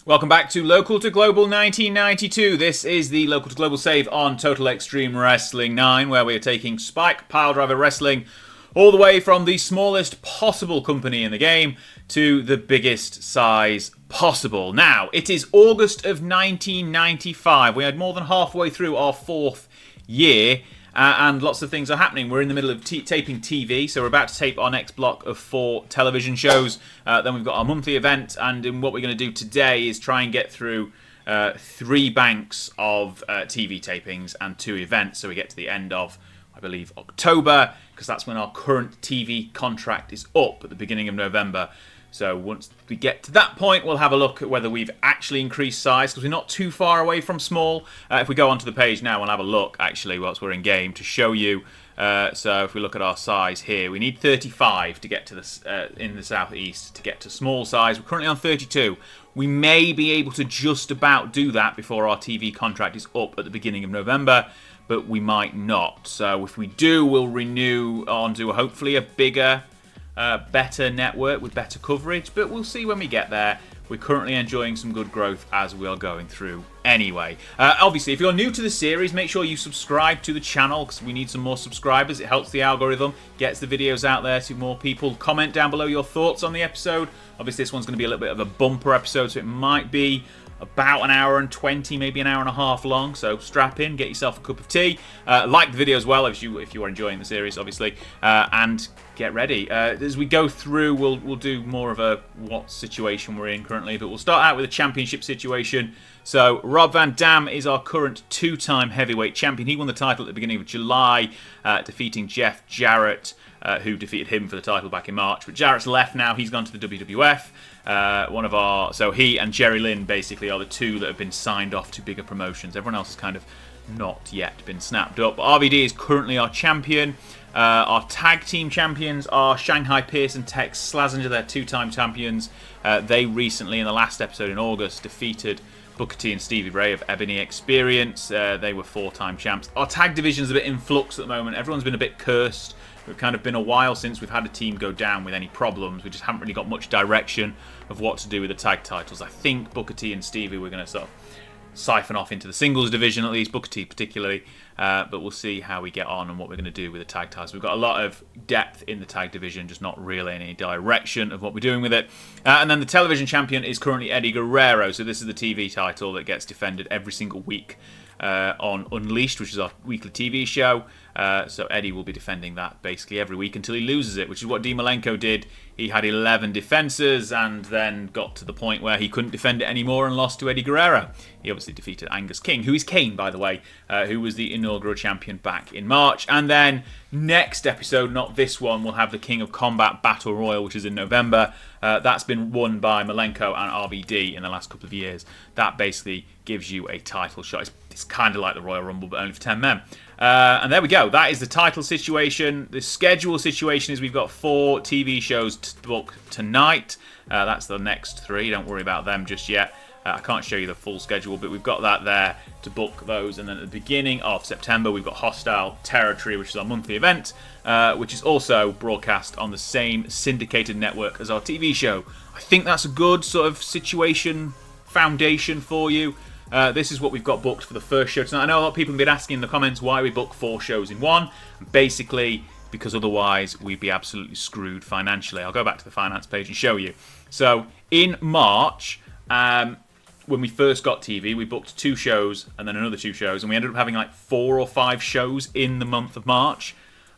Welcome back to Local to Global 1992. This is the Local to Global save on Total Extreme Wrestling 9, where we are taking Spike Piledriver Wrestling all the way from the smallest possible company in the game to the biggest size possible. Now, it is August of 1995. We had more than halfway through our fourth year. And lots of things are happening. We're in the middle of taping TV, so we're about to tape our next block of 4 television shows. Then we've got our monthly event, and what we're going to do today is try and get through 3 banks of TV tapings and 2 events, so we get to the end of, I believe, October, because that's when our current TV contract is up at the beginning of November. So once we get to that point, we'll have a look at whether we've actually increased size, because we're not too far away from small. If we go onto the page now, we'll have a look, actually, whilst we're in game, to show you. So if we look at our size here, we need 35 to get to the in the southeast to get to small size. We're currently on 32. We may be able to just about do that before our TV contract is up at the beginning of November, but we might not. So if we do, we'll renew onto hopefully a bigger, better network with better coverage, but we'll see when we get there. We're currently enjoying some good growth as we are going through anyway. Obviously, if you're new to the series, make sure you subscribe to the channel, because we need some more subscribers. It helps the algorithm, gets the videos out there to more people. Comment down below your thoughts on the episode. Obviously, this one's going to be a little bit of a bumper episode, so it might be about an hour and 20, maybe an hour and a half long, so strap in, get yourself a cup of tea, like the video as well if you are enjoying the series, obviously, and get ready. As we go through, we'll do more of a what situation we're in currently, but we'll start out with a championship situation. So Rob Van Dam is our current 2-time heavyweight champion. He won the title at the beginning of July, defeating Jeff Jarrett, who defeated him for the title back in March. But Jarrett's left now. He's gone to the WWF. So he and Jerry Lynn basically are the 2 that have been signed off to bigger promotions. Everyone else has kind of not yet been snapped up. But RVD is currently our champion. Our tag team champions are Shanghai Pierce and Tex Slazenger. They're 2-time champions. They recently, in the last episode in August, defeated Booker T and Stevie Ray of Ebony Experience. They were 4-time champs. Our tag division's a bit in flux at the moment. Everyone's been a bit cursed. It's kind of been a while since we've had a team go down with any problems. We just haven't really got much direction of what to do with the tag titles. I think Booker T and Stevie we're going to sort of siphon off into the singles division, at least Booker T particularly, but we'll see how we get on and what we're going to do with the tag titles. We've got a lot of depth in the tag division, just not really any direction of what we're doing with it. And then the television champion is currently Eddie Guerrero, so this is the TV title that gets defended every single week on Unleashed, which is our weekly TV show. So Eddie will be defending that basically every week until he loses it, which is what Dean Malenko did. He had 11 defenses and then got to the point where he couldn't defend it anymore and lost to Eddie Guerrero. He obviously defeated Angus King, who is Kane, by the way, who was the inaugural champion back in March. And then next episode, not this one, we'll have the King of Combat Battle Royal, which is in November. That's been won by Malenko and RVD in the last couple of years. That basically gives you a title shot. It's kind of like the Royal Rumble, but only for 10 men. And there we go. That is the title situation. The schedule situation is we've got 4 TV shows to book tonight. That's the next 3. Don't worry about them just yet. I can't show you the full schedule, but we've got that there to book those. And then at the beginning of September, we've got Hostile Territory, which is our monthly event, which is also broadcast on the same syndicated network as our TV show. I think that's a good sort of situation foundation for you. This is what we've got booked for the first show tonight. I know a lot of people have been asking in the comments why we book 4 shows in one. Basically, because otherwise we'd be absolutely screwed financially. I'll go back to the finance page and show you. So in March, when we first got TV, we booked 2 shows and then another 2 shows, and we ended up having like 4 or 5 shows in the month of March,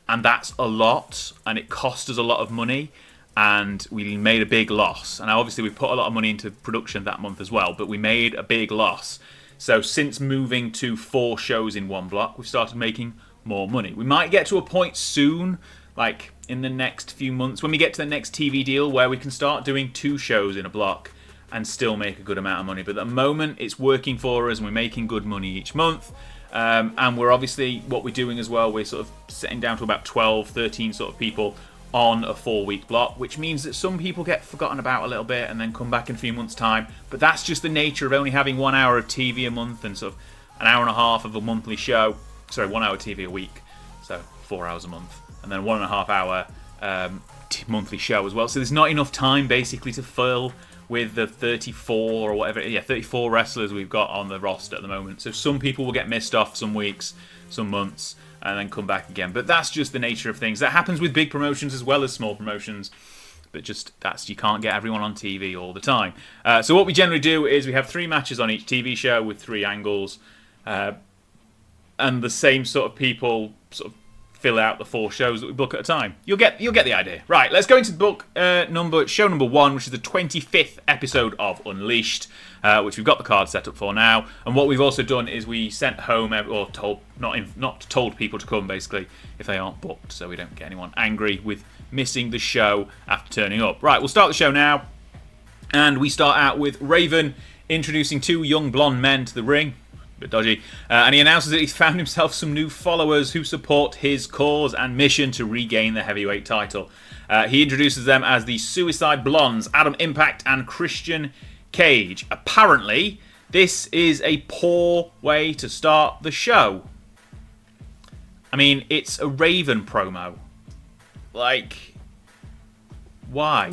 and that's a lot, and it cost us a lot of money, and we made a big loss. And obviously we put a lot of money into production that month as well, but we made a big loss. So since moving to 4 shows in one block, we've started making more money. We might get to a point soon, like in the next few months, when we get to the next TV deal, where we can start doing 2 shows in a block and still make a good amount of money. But at the moment, it's working for us and we're making good money each month. And we're obviously, what we're doing as well, we're sort of setting down to about 12, 13 sort of people on a 4-week block, which means that some people get forgotten about a little bit and then come back in a few months' time. But that's just the nature of only having 1 hour of TV a month and sort of an hour and a half of a monthly show. Sorry, 1 hour TV a week, so 4 hours a month. And then 1.5 hour monthly show as well. So there's not enough time basically to fill with the 34 or whatever, 34 wrestlers we've got on the roster at the moment. So some people will get missed off some weeks, some months, and then come back again. But that's just the nature of things. That happens with big promotions as well as small promotions. But you can't get everyone on TV all the time. So what we generally do is we have 3 matches on each TV show with 3 angles, and the same sort of people sort of fill out the 4 shows that we book at a time. You'll get the idea. Right, let's go into show number 1, which is the 25th episode of Unleashed, which we've got the card set up for now. And what we've also done is we sent home or told people to come basically if they aren't booked, so we don't get anyone angry with missing the show after turning up. Right, we'll start the show now, and we start out with Raven introducing 2 young blonde men to the ring. Bit dodgy, and he announces that he's found himself some new followers who support his cause and mission to regain the heavyweight title. He introduces them as the Suicide Blondes, Adam Impact and Christian Cage. Apparently, this is a poor way to start the show. I mean, it's a Raven promo. Like, why?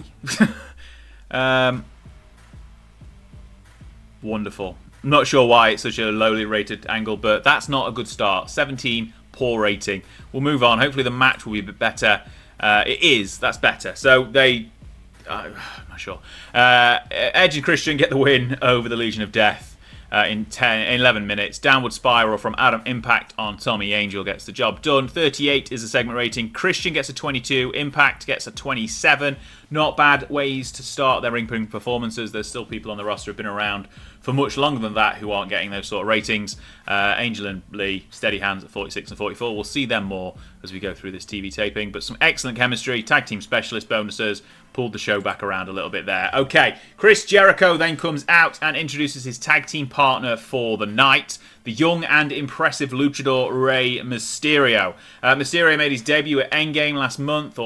Wonderful. I'm not sure why it's such a lowly rated angle, but that's not a good start. 17, poor rating. We'll move on. Hopefully the match will be a bit better. It is. That's better. So I'm not sure. Edge and Christian get the win over the Legion of Death in 11 minutes. Downward spiral from Adam Impact on Tommy Angel gets the job done. 38 is the segment rating. Christian gets a 22. Impact gets a 27. Not bad ways to start their ring performances. There's still people on the roster who have been around for much longer than that who aren't getting those sort of ratings. Angel and Lee, steady hands at 46 and 44. We'll see them more as we go through this TV taping. But some excellent chemistry, tag team specialist bonuses, pulled the show back around a little bit there. Okay, Chris Jericho then comes out and introduces his tag team partner for the night, the young and impressive luchador Rey Mysterio. Mysterio made his debut at Endgame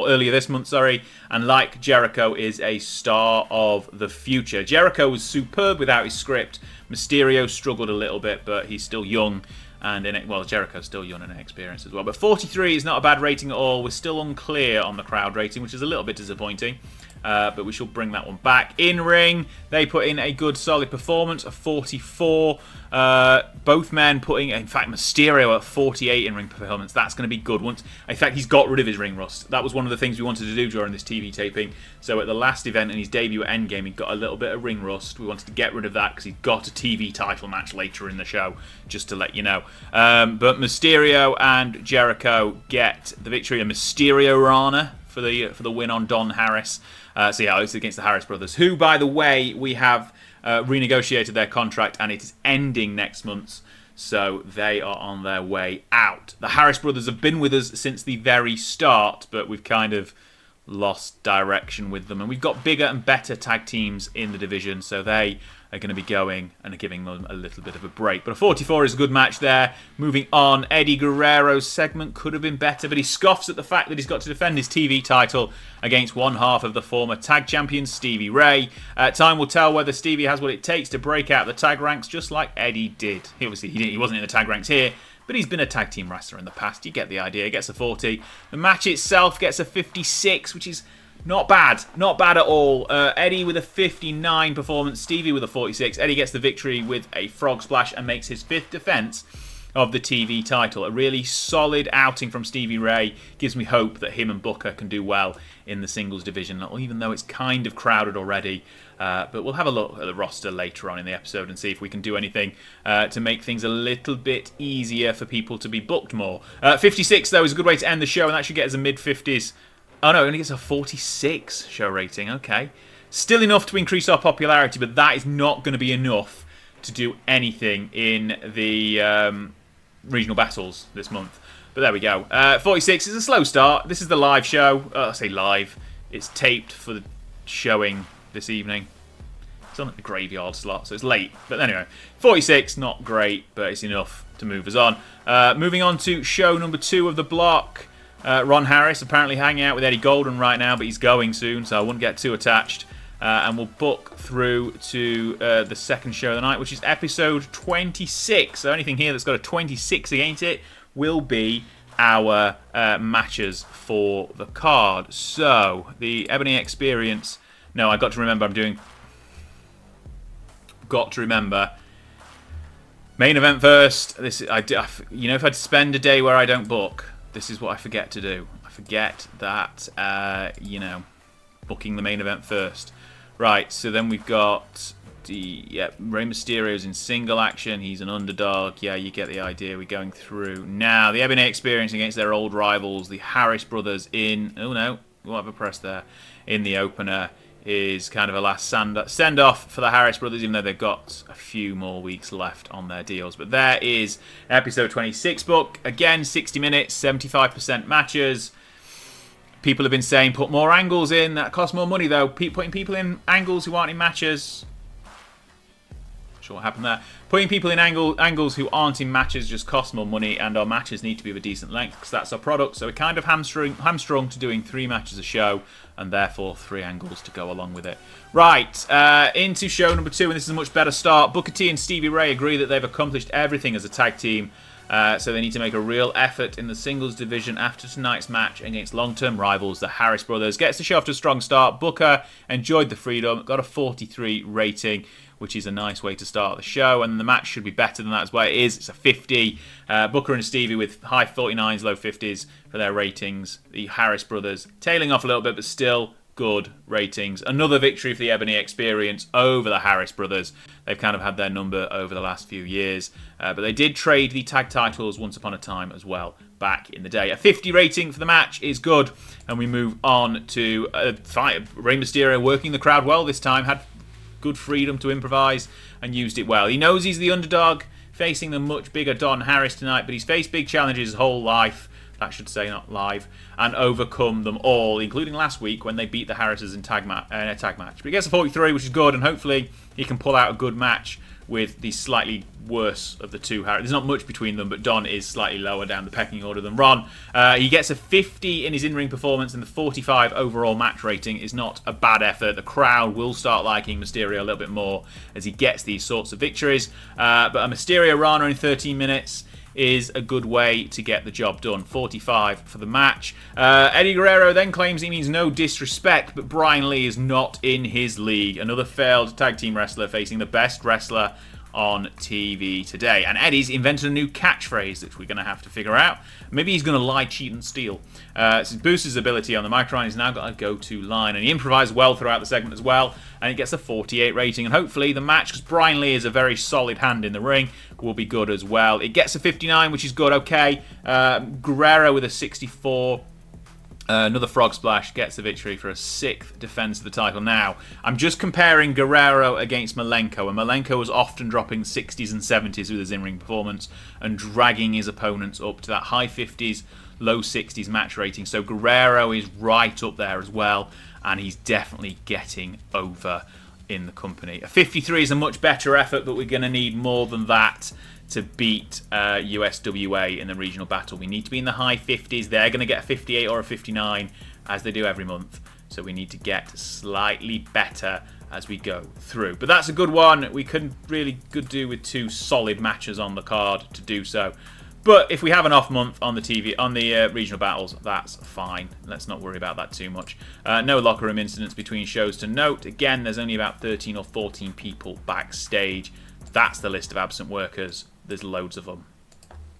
earlier this month, and like Jericho is a star of the future. Jericho was superb without his script. Mysterio struggled a little bit, but he's still young. And Jericho's still young and inexperienced as well. But 43 is not a bad rating at all. We're still unclear on the crowd rating, which is a little bit disappointing. But we shall bring that one back. In ring, they put in a good solid performance, a 44. Both men putting, in fact, Mysterio at 48 in ring performance. That's going to be good. In fact, he's got rid of his ring rust. That was one of the things we wanted to do during this TV taping. So at the last event in his debut at Endgame, he got a little bit of ring rust. We wanted to get rid of that because he's got a TV title match later in the show, just to let you know. But Mysterio and Jericho get the victory. A Mysterio Rana for the win on Don Harris. It's against the Harris brothers, who, by the way, we have renegotiated their contract and it is ending next month, so they are on their way out. The Harris brothers have been with us since the very start, but we've kind of lost direction with them, and we've got bigger and better tag teams in the division, so they are going to be going and are giving them a little bit of a break. But a 44 is a good match there. Moving on, Eddie Guerrero's segment could have been better, but he scoffs at the fact that he's got to defend his TV title against one half of the former tag champion, Stevie Ray. Time will tell whether Stevie has what it takes to break out the tag ranks, just like Eddie did. He wasn't in the tag ranks here, but he's been a tag team wrestler in the past. You get the idea. He gets a 40. The match itself gets a 56, which is not bad. Not bad at all. Eddie with a 59 performance. Stevie with a 46. Eddie gets the victory with a frog splash and makes his 5th defense of the TV title. A really solid outing from Stevie Ray. Gives me hope that him and Booker can do well in the singles division, even though it's kind of crowded already. But we'll have a look at the roster later on in the episode and see if we can do anything to make things a little bit easier for people to be booked more. 56, though, is a good way to end the show, and that should get us a mid-50s. Oh, no, it only gets a 46 show rating. Okay. Still enough to increase our popularity, but that is not going to be enough to do anything in the regional battles this month. But there we go. 46 is a slow start. This is the live show. I say live. It's taped for the showing this evening. It's on the graveyard slot, so it's late. But anyway, 46, not great, but it's enough to move us on. Moving on to show number 2 of the block. Ron Harris apparently hanging out with Eddie Golden right now, but he's going soon, so I wouldn't get too attached. And we'll book through to the second show of the night, which is episode 26. So anything here that's got a 26 against it will be our matches for the card. So, the Ebony Experience. No, I got to remember I'm doing got to remember. Main event first. This if I had to spend a day where I don't book, this is what I forget to do. I forget that booking the main event first. Right. So then we've got Rey Mysterio's in single action. He's an underdog. Yeah, you get the idea. We're going through now. The Ebony Experience against their old rivals, the Harris brothers in. Oh no, we'll have a press there in the opener. Is kind of a last send-off for the Harris brothers, even though they've got a few more weeks left on their deals. But there is episode 26 book. Again, 60 minutes, 75% matches. People have been saying put more angles in. That costs more money, though. Putting people in angles who aren't in matches. Not sure what happened there. Putting people in angles who aren't in matches just costs more money, and our matches need to be of a decent length because that's our product. So we're kind of hamstrung to doing 3 matches a show, and therefore 3 angles to go along with it. Right, into show number 2, and this is a much better start. Booker T and Stevie Ray agree that they've accomplished everything as a tag team, so they need to make a real effort in the singles division after tonight's match against long-term rivals, the Harris brothers. Gets the show off to a strong start. Booker enjoyed the freedom, got a 43 rating, which is a nice way to start the show, and the match should be better than that as well. It is. It's a 50. Booker and Stevie with high 49s, low 50s for their ratings. The Harris brothers tailing off a little bit, but still good ratings. Another victory for the Ebony Experience over the Harris brothers. They've kind of had their number over the last few years, but they did trade the tag titles once upon a time as well back in the day. A 50 rating for the match is good, and we move on to fight. Rey Mysterio working the crowd well this time, had good freedom to improvise and used it well. He knows he's the underdog facing the much bigger Don Harris tonight, but he's faced big challenges his whole life, that should say, not live, and overcome them all, including last week when they beat the Harrises in a tag match. But he gets a 43, which is good, and hopefully he can pull out a good match with the slightly worse of the two Harris. There's not much between them, but Don is slightly lower down the pecking order than Ron. He gets a 50 in his in-ring performance, and the 45 overall match rating is not a bad effort. The crowd will start liking Mysterio a little bit more as he gets these sorts of victories. But a Mysterio Rana in 13 minutes is a good way to get the job done. 45 for the match. Eddie Guerrero then claims he means no disrespect, but Brian Lee is not in his league. Another failed tag team wrestler facing the best wrestler on TV today. And Eddie's invented a new catchphrase that we're going to have to figure out. Maybe he's going to lie, cheat, and steal. So boosts his ability on the microphone. He's now got a go-to line. And he improvised well throughout the segment as well. And he gets a 48 rating. And hopefully the match, because Brian Lee is a very solid hand in the ring, will be good as well. It gets a 59, which is good. Okay. Guerrero with a 64. Another frog splash gets the victory for a 6th defense of the title. Now, I'm just comparing Guerrero against Malenko, and Malenko was often dropping 60s and 70s with his in-ring performance and dragging his opponents up to that high 50s, low 60s match rating. So Guerrero is right up there as well, and he's definitely getting over in the company. A 53 is a much better effort, but we're going to need more than that to beat USWA in the regional battle. We need to be in the high 50s. They're going to get a 58 or a 59, as they do every month. So we need to get slightly better as we go through. But that's a good one. We couldn't really do with 2 solid matches on the card to do so. But if we have an off month on the TV, on the regional battles, that's fine. Let's not worry about that too much. No locker room incidents between shows to note. Again, there's only about 13 or 14 people backstage. That's the list of absent workers. There's loads of them.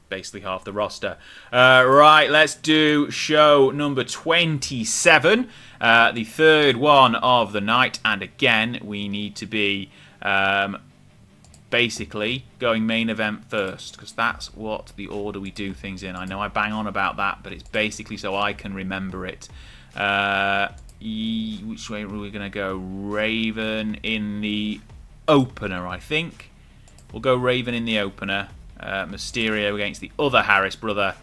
Basically half the roster. Right, let's do show number 27. The third one of the night. And again, we need to be basically going main event first, because that's what the order we do things in. I know I bang on about that, but it's basically so I can remember it. Which way are we going to go? Raven in the opener, I think. We'll go Raven in the opener. Mysterio against the other Harris brother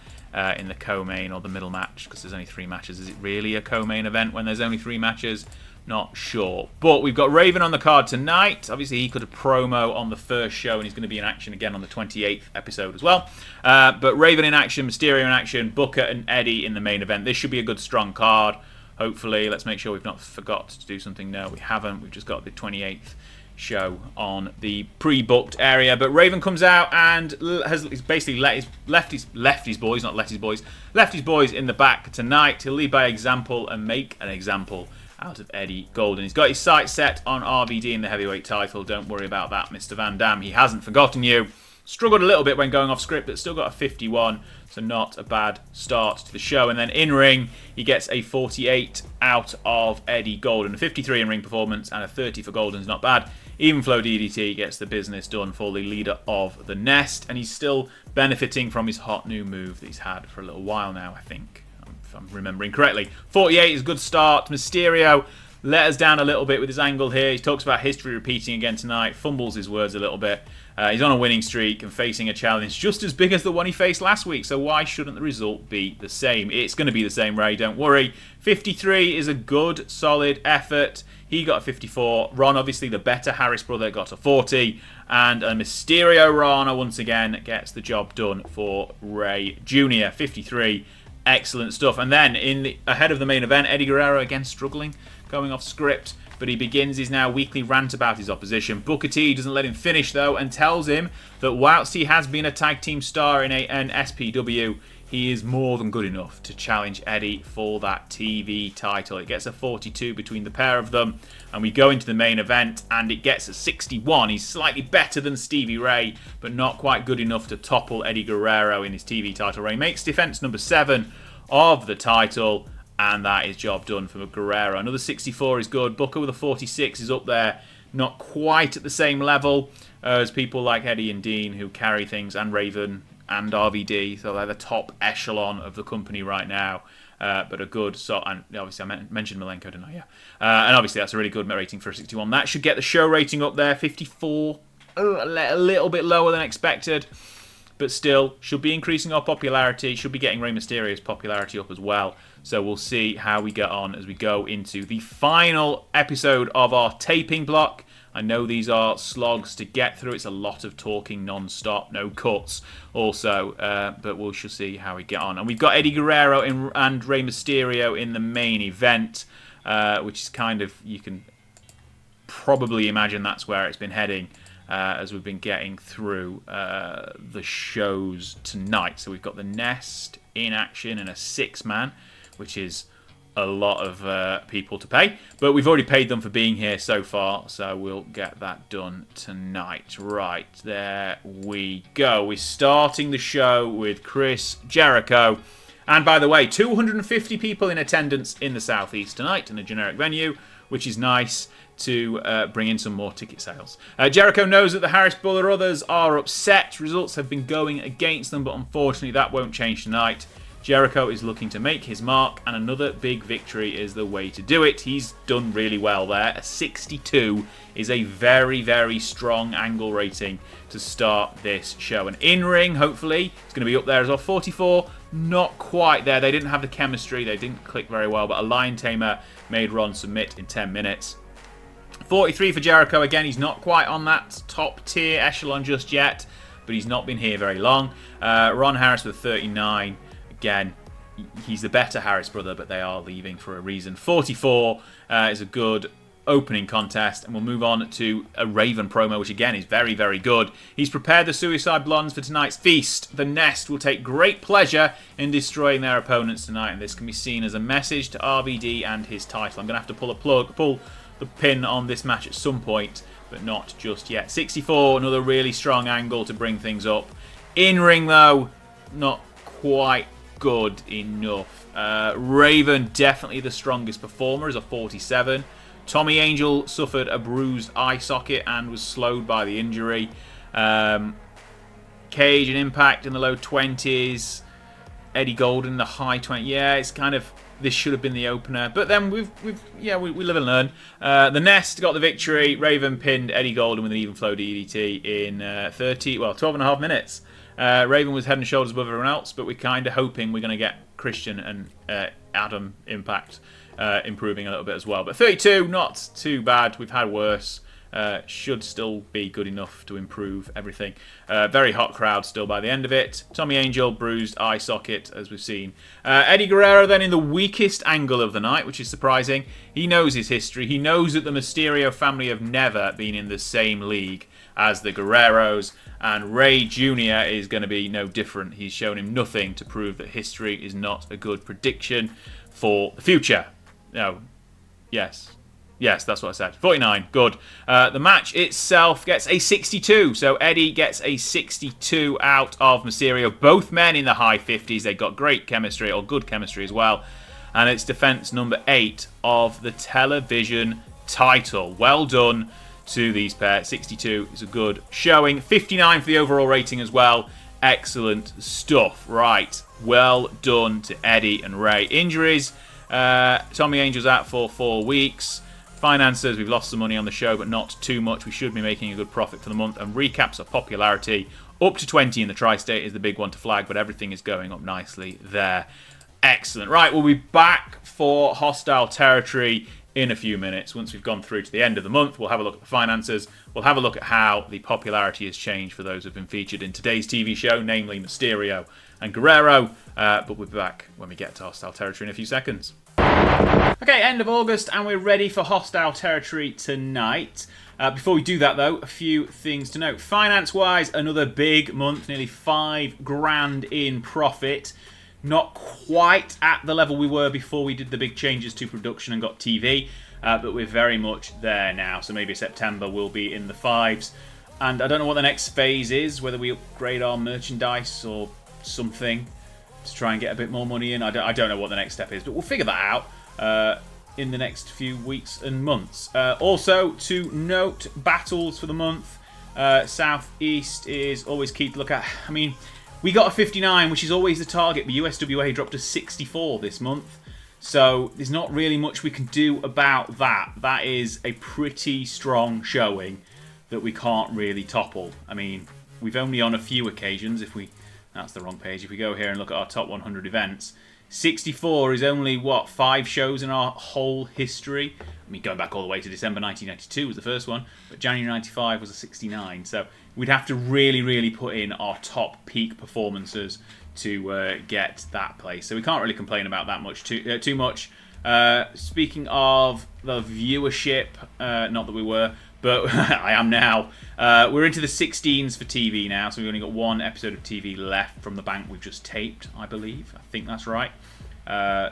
in the co-main or the middle match, because there's only 3 matches. Is it really a co-main event when there's only 3 matches? Not sure. But we've got Raven on the card tonight. Obviously, he could have promo on the first show, and he's going to be in action again on the 28th episode as well. But Raven in action, Mysterio in action, Booker and Eddie in the main event. This should be a good, strong card, hopefully. Let's make sure we've not forgot to do something. No, we haven't. We've just got the 28th show on the pre-booked area. But Raven comes out and has basically left his boys in the back tonight. He'll lead by example and make an example out of Eddie Golden. He's got his sights set on RVD in the heavyweight title. Don't worry about that, Mr. Van Dam. He hasn't forgotten you. Struggled a little bit when going off script, but still got a 51, so not a bad start to the show. And then in-ring, he gets a 48 out of Eddie Golden. A 53 in-ring performance and a 30 for Golden is not bad. Even Flow DDT gets the business done for the leader of the Nest, and he's still benefiting from his hot new move that he's had for a little while now, I think, if I'm remembering correctly. 48 is a good start. Mysterio let us down a little bit with his angle here. He talks about history repeating again tonight, fumbles his words a little bit. He's on a winning streak and facing a challenge just as big as the one he faced last week, so why shouldn't the result be the same? It's going to be the same, Ray, don't worry. 53 is a good, solid effort. He got a 54. Ron, obviously the better Harris brother, got a 40. And a Mysterio Rana, once again, gets the job done for Ray Jr. 53. Excellent stuff. And then, ahead of the main event, Eddie Guerrero again struggling, going off script. But he begins his now weekly rant about his opposition. Booker T doesn't let him finish, though, and tells him that whilst he has been a tag team star in an SPW, he is more than good enough to challenge Eddie for that TV title. It gets a 42 between the pair of them, and we go into the main event, and it gets a 61. He's slightly better than Stevie Ray, but not quite good enough to topple Eddie Guerrero in his TV title reign. Makes defense number 7 of the title, and that is job done for Guerrero. Another 64 is good. Booker with a 46 is up there. Not quite at the same level as people like Eddie and Dean who carry things, and Raven and RVD. So they're the top echelon of the company right now. But a good... and obviously I mentioned Malenko, didn't I? Yeah. And obviously that's a really good rating for a 61. That should get the show rating up there. 54. A little bit lower than expected. But still, should be increasing our popularity. Should be getting Rey Mysterio's popularity up as well. So we'll see how we get on as we go into the final episode of our taping block. I know these are slogs to get through. It's a lot of talking non-stop, no cuts also. But we shall see how we get on. And we've got Eddie Guerrero and Rey Mysterio in the main event, which is kind of, you can probably imagine that's where it's been heading. As we've been getting through the shows tonight. So we've got the Nest in action in a 6-man, which is a lot of people to pay. But we've already paid them for being here so far, so we'll get that done tonight. Right, there we go. We're starting the show with Chris Jericho. And by the way, 250 people in attendance in the Southeast tonight in a generic venue, which is nice to bring in some more ticket sales. Jericho knows that the Harris brothers are upset. Results have been going against them, but unfortunately that won't change tonight. Jericho is looking to make his mark, and another big victory is the way to do it. He's done really well there. A 62 is a very, very strong angle rating to start this show. And in-ring, hopefully, it's going to be up there as well. 44, not quite there. They didn't have the chemistry. They didn't click very well, but a Lion Tamer made Ron submit in 10 minutes. 43 for Jericho. Again, he's not quite on that top tier echelon just yet, but he's not been here very long. Ron Harris with 39. Again, he's the better Harris brother, but they are leaving for a reason. 44 is a good opening contest, and we'll move on to a Raven promo, which again is very, very good. He's prepared the Suicide Blondes for tonight's feast. The Nest will take great pleasure in destroying their opponents tonight, and this can be seen as a message to RVD and his title. I'm going to have to pull the pin on this match at some point, but not just yet. 64, another really strong angle to bring things up. In ring though, not quite good enough. Raven definitely the strongest performer as a 47. Tommy Angel suffered a bruised eye socket and was slowed by the injury. Cage and Impact in the low 20s. Eddie Golden in the high 20s. Yeah, it's kind of, this should have been the opener, but then we live and learn. The Nest got the victory. Raven pinned Eddie Golden with an even flow DDT in 12 and a half minutes. Raven was head and shoulders above everyone else, but we're kind of hoping we're going to get Christian and Adam Impact improving a little bit as well. But 32, not too bad. We've had worse. Should still be good enough to improve everything. Very hot crowd still by the end of it. Tommy Angel, bruised eye socket, as we've seen. Eddie Guerrero then in the weakest angle of the night, which is surprising. He knows his history. He knows that the Mysterio family have never been in the same league as the Guerreros, and Ray Jr. is going to be no different. He's shown him nothing to prove that history is not a good prediction for the future. No, Yes. Yes, that's what I said. 49, good. The match itself gets a 62. So Eddie gets a 62 out of Mysterio. Both men in the high 50s. They got great chemistry, or good chemistry as well. And it's defense number 8 of the television title. Well done to these pairs. 62 is a good showing. 59 for the overall rating as well. Excellent stuff. Right. Well done to Eddie and Ray. Injuries. Tommy Angel's out for 4 weeks. Finances, we've lost some money on the show, but not too much. We should be making a good profit for the month. And recaps of popularity. Up to 20 in the Tri-State is the big one to flag, but everything is going up nicely there. Excellent. Right, we'll be back for Hostile Territory in a few minutes. Once we've gone through to the end of the month, we'll have a look at the finances. We'll have a look at how the popularity has changed for those who have been featured in today's TV show, namely Mysterio and Guerrero. But we'll be back when we get to Hostile Territory in a few seconds. Okay, end of August, and we're ready for Hostile Territory tonight. Before we do that, though, a few things to note. Finance-wise, another big month, nearly $5,000 in profit. Not quite at the level we were before we did the big changes to production and got TV, but we're very much there now. So maybe September will be in the fives. And I don't know what the next phase is, whether we upgrade our merchandise or something to try and get a bit more money in. I don't know what the next step is, but we'll figure that out in the next few weeks and months. Also, to note, battles for the month. Southeast is always key to look at. I mean, we got a 59, which is always the target, but USWA dropped to 64 this month. So there's not really much we can do about that. That is a pretty strong showing that we can't really topple. I mean, we've only on a few occasions, that's the wrong page. If we go here and look at our top 100 events, 64 is only, 5 shows in our whole history? I mean, going back all the way to December 1992 was the first one, but January 95 was a 69. So we'd have to really, really put in our top peak performances to get that place. So we can't really complain about that much too much. Speaking of the viewership, not that we were, but I am now. We're into the 16s for TV now, so we've only got 1 episode of TV left from the bank we've just taped, I believe. I think that's right.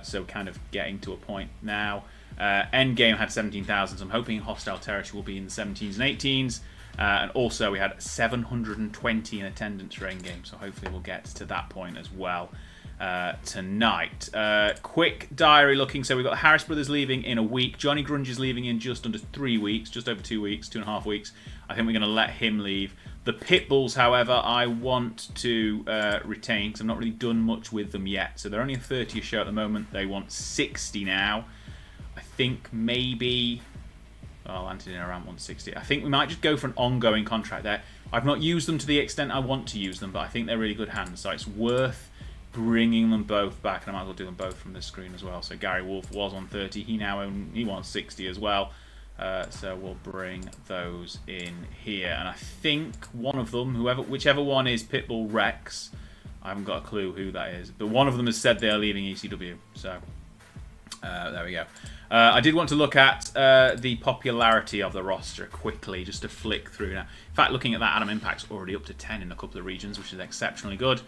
So kind of getting to a point now. Endgame had 17,000, so I'm hoping Hostile Territory will be in the 17s and 18s. And also we had 720 in attendance for Endgame, so hopefully we'll get to that point as well tonight. Quick diary looking. So we've got the Harris brothers leaving in a week. Johnny Grunge is leaving in just under 3 weeks, just over 2 weeks, 2.5 weeks. I think we're going to let him leave. The Pitbulls, however, I want to retain because I've not really done much with them yet. So they're only a 30 show at the moment. They want 60 now. I think maybe... Well, landed in around 160. I think we might just go for an ongoing contract there. I've not used them to the extent I want to use them, but I think they're really good hands. So it's worth bringing them both back, and I might as well do them both from this screen as well. So Gary Wolf was on 30. He wants 60 as well. So we'll bring those in here. And I think one of them, whichever one is Pitbull Rex, I haven't got a clue who that is, but one of them has said they are leaving ECW. So there we go. I did want to look at the popularity of the roster quickly, just to flick through now. In fact, looking at that, Adam Impact's already up to 10 in a couple of regions, which is exceptionally good.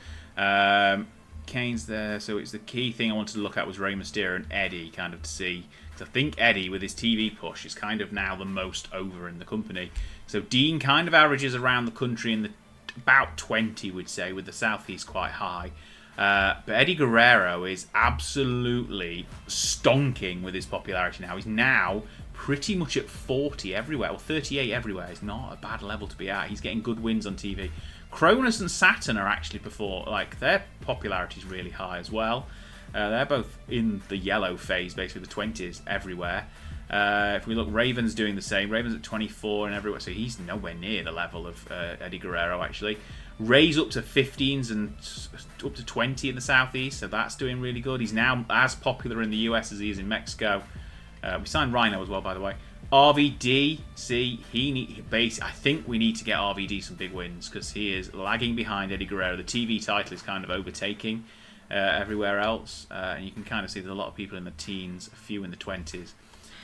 Kane's there, so it's the key thing I wanted to look at was Rey Mysterio and Eddie, kind of to see. Because I think Eddie, with his TV push, is kind of now the most over in the company. So Dean kind of averages around the country in the about 20, we'd say, with the Southeast quite high. But Eddie Guerrero is absolutely stonking with his popularity now. He's now pretty much at 40 everywhere, or 38 everywhere. It's not a bad level to be at. He's getting good wins on TV. Cronus and Saturn are actually their popularity is really high as well. They're both in the yellow phase, basically the 20s everywhere. If we look, Raven's doing the same. Raven's at 24 and everywhere, so he's nowhere near the level of Eddie Guerrero, actually. Ray's up to 15s and up to 20 in the Southeast, so that's doing really good. He's now as popular in the US as he is in Mexico. We signed Rhino as well, by the way. RVD, I think we need to get RVD some big wins because he is lagging behind Eddie Guerrero. The TV title is kind of overtaking everywhere else, and you can kind of see there's a lot of people in the teens, a few in the 20s.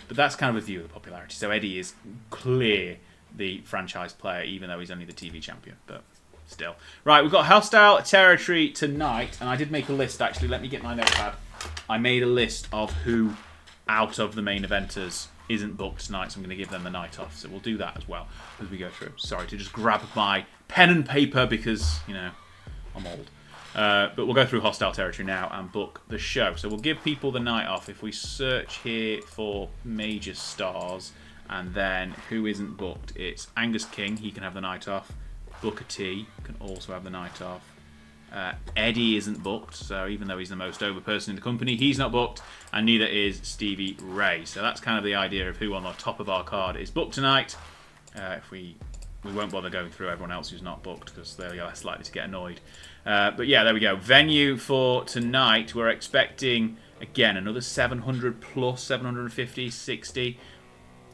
But that's kind of a view of the popularity. So Eddie is clear the franchise player, even though he's only the TV champion. But still. Right, we've got Hostile Territory tonight, and I did make a list, actually. Let me get my notepad. I made a list of who out of the main eventers isn't booked tonight, so I'm going to give them the night off. So we'll do that as well as we go through. Sorry to just grab my pen and paper because, you know, I'm old. But we'll go through hostile territory now and book the show. So we'll give people the night off. If we search here for major stars and then who isn't booked, it's Angus King. He can have the night off. Booker T can also have the night off. Eddie isn't booked, so even though he's the most over person in the company, he's not booked, and neither is Stevie Ray. So that's kind of the idea of who on the top of our card is booked tonight. If we won't bother going through everyone else who's not booked because they're less likely to get annoyed. But yeah, there we go. Venue for tonight, we're expecting, again, another 700 plus, 750, 60.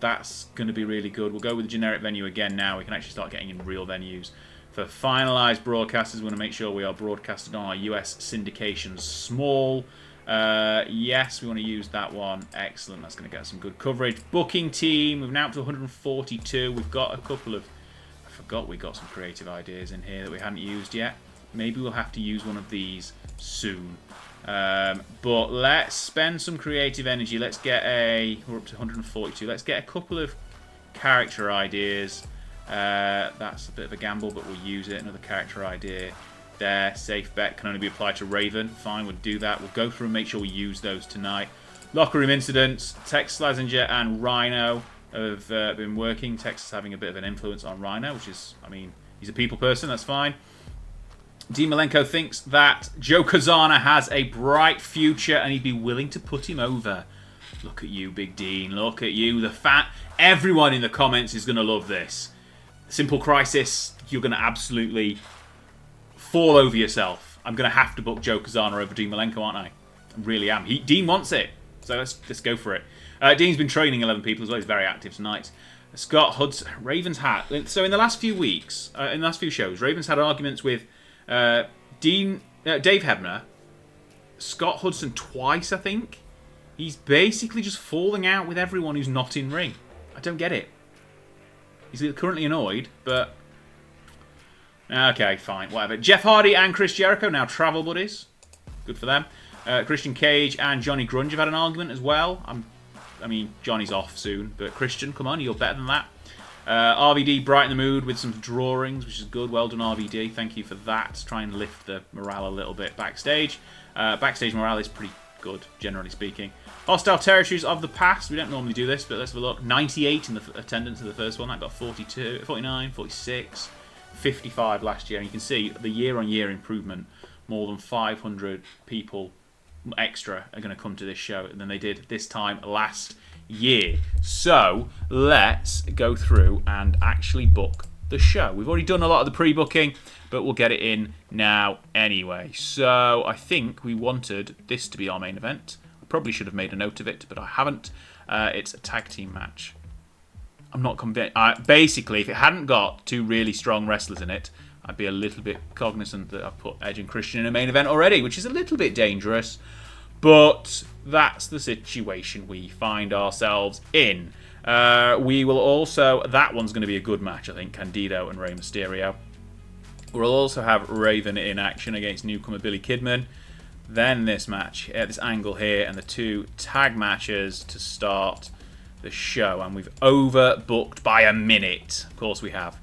That's going to be really good. We'll go with the generic venue again now. We can actually start getting in real venues. For finalised broadcasters, we want to make sure we are broadcasted on our US syndication small. Yes, we want to use that one. Excellent. That's going to get some good coverage. Booking team, we've now up to 142. We've got a couple of... I forgot we got some creative ideas in here that we hadn't used yet. Maybe we'll have to use one of these soon. But let's spend some creative energy. Let's get a... We're up to 142. Let's get a couple of character ideas. That's a bit of a gamble, but we'll use it. Another character idea there. Safe bet can only be applied to Raven. Fine, we'll do that. We'll go through and make sure we use those tonight. Locker room incidents. Tex Slazenger and Rhino have been working. Tex is having a bit of an influence on Rhino, which is, I mean, he's a people person. That's fine. Dean Malenko thinks that Joe Kazana has a bright future and he'd be willing to put him over. Look at you, Big Dean. Look at you. The fat. Everyone in the comments is going to love this. Simple Crisis, you're going to absolutely fall over yourself. I'm going to have to book Joe Kazana over Dean Malenko, aren't I? I really am. Dean wants it, so let's go for it. Dean's been training 11 people as well. He's very active tonight. Scott Hudson, Ravens hat. So in the last few weeks, in the last few shows, Ravens had arguments with Dave Hebner, Scott Hudson twice, I think. He's basically just falling out with everyone who's not in ring. I don't get it. He's currently annoyed, but... Okay, fine, whatever. Jeff Hardy and Chris Jericho, now travel buddies. Good for them. Christian Cage and Johnny Grunge have had an argument as well. I mean, Johnny's off soon, but Christian, come on, you're better than that. RVD brighten the mood with some drawings, which is good. Well done, RVD. Thank you for that. Try and lift the morale a little bit backstage. Backstage morale is pretty good, generally speaking. Hostile territories of the past. We don't normally do this, but let's have a look. 98 in the attendance of the first one. That got 42, 49, 46, 55 last year. And you can see the year-on-year improvement. More than 500 people extra are going to come to this show than they did this time last year. So let's go through and actually book the show. We've already done a lot of the pre-booking, but we'll get it in now anyway. So I think we wanted this to be our main event. Probably should have made a note of it, but I haven't. It's a tag team match. I'm not convinced. Basically, if it hadn't got two really strong wrestlers in it, I'd be a little bit cognizant that I've put Edge and Christian in a main event already, which is a little bit dangerous. But that's the situation we find ourselves in. We will also... That one's going to be a good match, I think. Candido and Rey Mysterio. We'll also have Raven in action against newcomer Billy Kidman. Then this match, this angle here, and the two tag matches to start the show. And we've overbooked by a minute. Of course we have.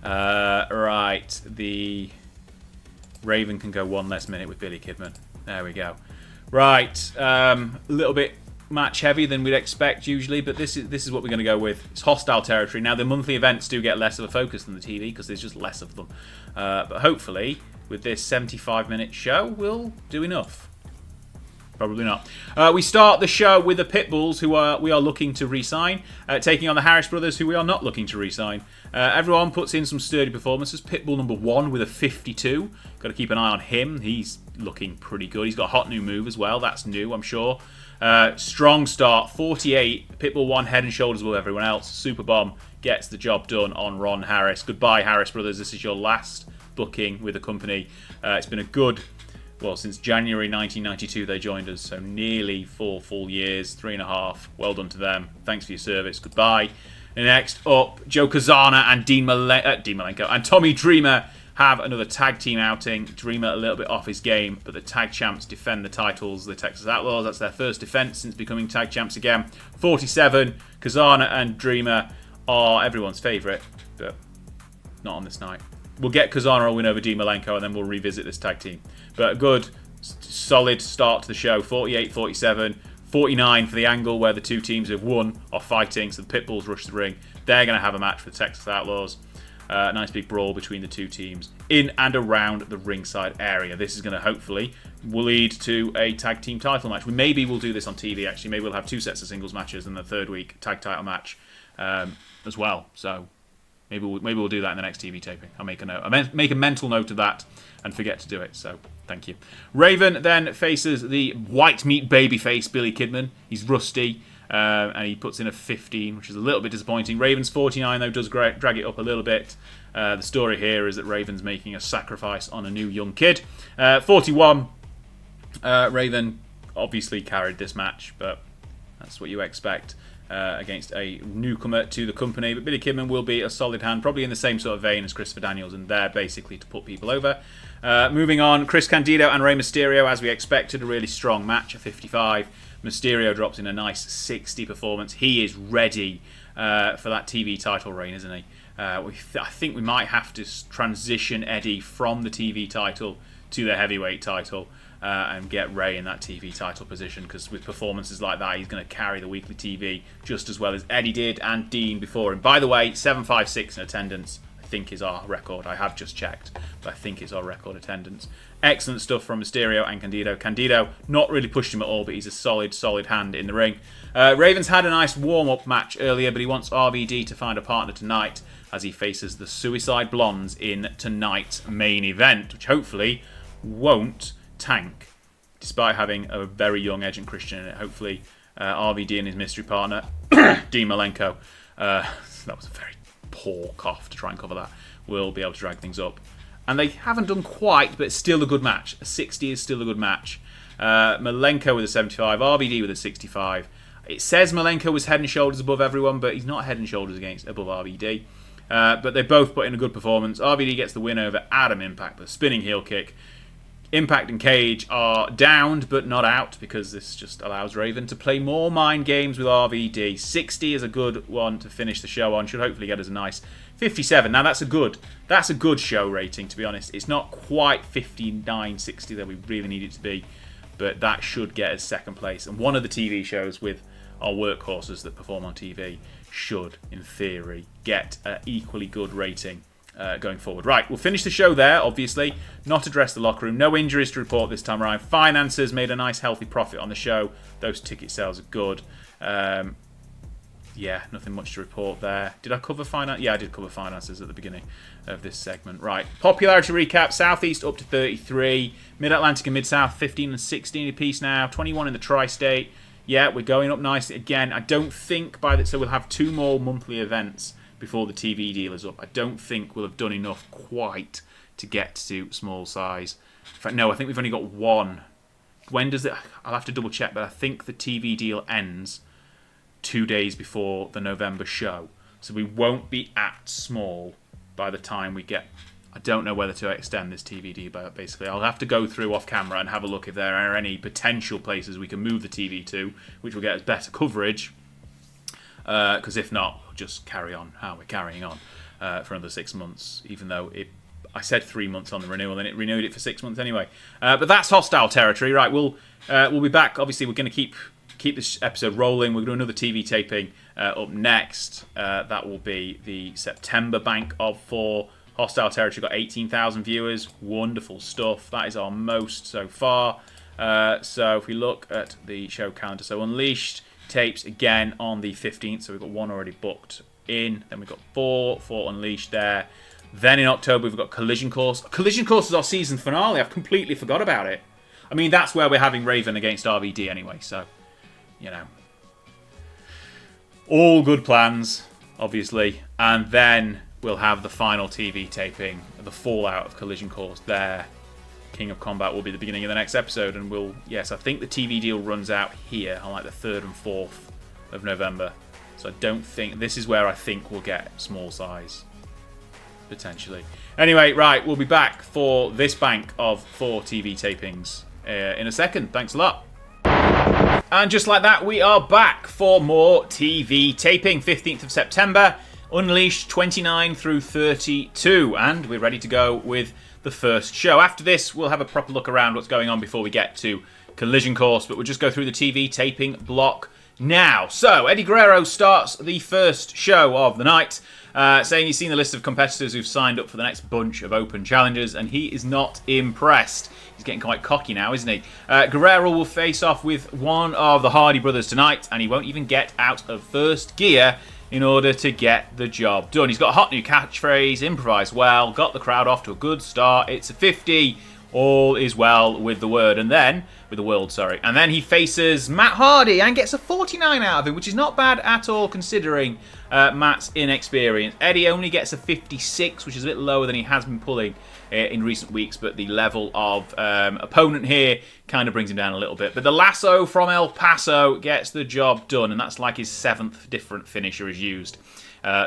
Right, the Raven can go one less minute with Billy Kidman. There we go. Right, a little bit match heavy than we'd expect usually, but this is what we're going to go with. It's hostile territory. Now, the monthly events do get less of a focus than the TV because there's just less of them. But hopefully, with this 75-minute show, we'll do enough. Probably not. We start the show with the Pitbulls, who we are looking to re-sign, taking on the Harris Brothers, who we are not looking to re-sign. Everyone puts in some sturdy performances. Pitbull number 1 with a 52. Got to keep an eye on him. He's looking pretty good. He's got a hot new move as well. That's new, I'm sure. Strong start, 48. Pitbull 1 head and shoulders above everyone else. Superbomb gets the job done on Ron Harris. Goodbye, Harris Brothers. This is your last booking with the company. It's been a good... Well, since January 1992 they joined us, so nearly 4 full years, 3.5. Well done to them. Thanks for your service. Goodbye. And next up, Joe Kazana and Dean Malenko and Tommy Dreamer have another tag team outing. Dreamer a little bit off his game, but the tag champs defend the titles. The Texas Outlaws, that's their first defense since becoming tag champs again. 47, Kazana and Dreamer are everyone's favorite, but not on this night. We'll get Kazana a win over Dean Malenko, and then we'll revisit this tag team. But a good, solid start to the show. 48-47, 49 for the angle where the two teams have won are fighting, so the Pitbulls rush the ring. They're going to have a match with the Texas Outlaws. Nice big brawl between the two teams in and around the ringside area. This is going to hopefully will lead to a tag team title match. Maybe we'll do this on TV, actually. Maybe we'll have 2 sets of singles matches and the third week tag title match as well. So maybe we'll do that in the next TV taping. I'll make a note. I'll make a mental note of that and forget to do it. So thank you. Raven then faces the white meat babyface Billy Kidman. He's rusty. And he puts in a 15, which is a little bit disappointing. Raven's 49, though, does drag it up a little bit. The story here is that Raven's making a sacrifice on a new young kid. 41, Raven obviously carried this match, but that's what you expect against a newcomer to the company. But Billy Kidman will be a solid hand, probably in the same sort of vein as Christopher Daniels, and they're basically to put people over. Moving on, Chris Candido and Rey Mysterio, as we expected, a really strong match at 55. Mysterio drops in a nice 60 performance. He is ready for that TV title reign, isn't he? I think we might have to transition Eddie from the TV title to the heavyweight title and get Rey in that TV title position, because with performances like that, he's going to carry the weekly TV just as well as Eddie did and Dean before him. By the way, 756 in attendance, I think, is our record. I have just checked, but I think it's our record attendance. Excellent stuff from Mysterio and Candido. Candido not really pushed him at all, but he's a solid hand in the ring. Raven's had a nice warm-up match earlier, but he wants RVD to find a partner tonight as he faces the Suicide Blondes in tonight's main event, which hopefully won't tank, despite having a very young Edge and Christian in it. Hopefully RVD and his mystery partner, Dean Malenko, that was a very poor cough to try and cover that, will be able to drag things up. And they haven't done quite, but it's still a good match. A 60 is still a good match. Malenko with a 75, RVD with a 65. It says Malenko was head and shoulders above everyone, but he's not head and shoulders above RVD. But they both put in a good performance. RVD gets the win over Adam Impact with a spinning heel kick. Impact and Cage are downed, but not out, because this just allows Raven to play more mind games with RVD. 60 is a good one to finish the show on. Should hopefully get us a nice 57. Now that's a good show rating, to be honest. It's not quite 59, 60 that we really need it to be, but that should get us second place. And one of the TV shows with our workhorses that perform on TV should, in theory, get an equally good rating going forward. Right, we'll finish the show there, obviously. Not address the locker room. No injuries to report this time around. Finances made a nice healthy profit on the show. Those ticket sales are good. Yeah, nothing much to report there. Did I cover finance? Yeah, I did cover finances at the beginning of this segment. Right, popularity recap. Southeast up to 33. Mid-Atlantic and Mid-South 15 and 16 apiece now. 21 in the Tri-State. Yeah, we're going up nicely again. I don't think so we'll have 2 more monthly events before the TV deal is up. I don't think we'll have done enough quite to get to small size. In fact, no, I think we've only got 1. When does it? I'll have to double check, but I think the TV deal ends 2 days before the November show. So we won't be at small by the time we get... I don't know whether to extend this TV deal, but basically I'll have to go through off camera and have a look if there are any potential places we can move the TV to, which will get us better coverage. Because if not, we'll just carry on how we're carrying on for another 6 months, even though I said 3 months on the renewal, and it renewed it for 6 months anyway. But that's hostile territory, right? We'll be back. Obviously, we're going to keep this episode rolling. We're going to do another TV taping up next. That will be the September bank of 4. Hostile territory got 18,000 viewers. Wonderful stuff. That is our most so far. So if we look at the show calendar, so Unleashed tapes again on the 15th, so we've got 1 already booked in. Then we've got 4 for Unleashed there. Then in October we've got Collision Course. Collision Course is our season finale. I've completely forgot about it. I mean, that's where we're having Raven against RVD anyway, so, you know. All good plans, obviously. And then we'll have the final TV taping, the fallout of Collision Course there. King of Combat will be the beginning of the next episode, and I think the TV deal runs out here on like the 3rd and 4th of November. So I don't think, this is where I think we'll get small size. potentially. Anyway, right, we'll be back for this bank of 4 TV tapings in a second. Thanks a lot. And just like that, we are back for more TV taping. 15th of September, Unleashed 29 through 32. And we're ready to go with the first show. After this, we'll have a proper look around what's going on before we get to Collision Course. But we'll just go through the TV taping block now. So, Eddie Guerrero starts the first show of the night, saying he's seen the list of competitors who've signed up for the next bunch of open challenges, and he is not impressed. He's getting quite cocky now, isn't he? Guerrero will face off with one of the Hardy brothers tonight, and he won't even get out of first gear in order to get the job done. He's got a hot new catchphrase, improvised well, got the crowd off to a good start. It's a 50. All is well with the world, and then he faces Matt Hardy and gets a 49 out of him, which is not bad at all considering Matt's inexperience. Eddie only gets a 56, which is a bit lower than he has been pulling in recent weeks, but the level of opponent here kind of brings him down a little bit. But the lasso from El Paso gets the job done, and that's like his 7th different finisher he's used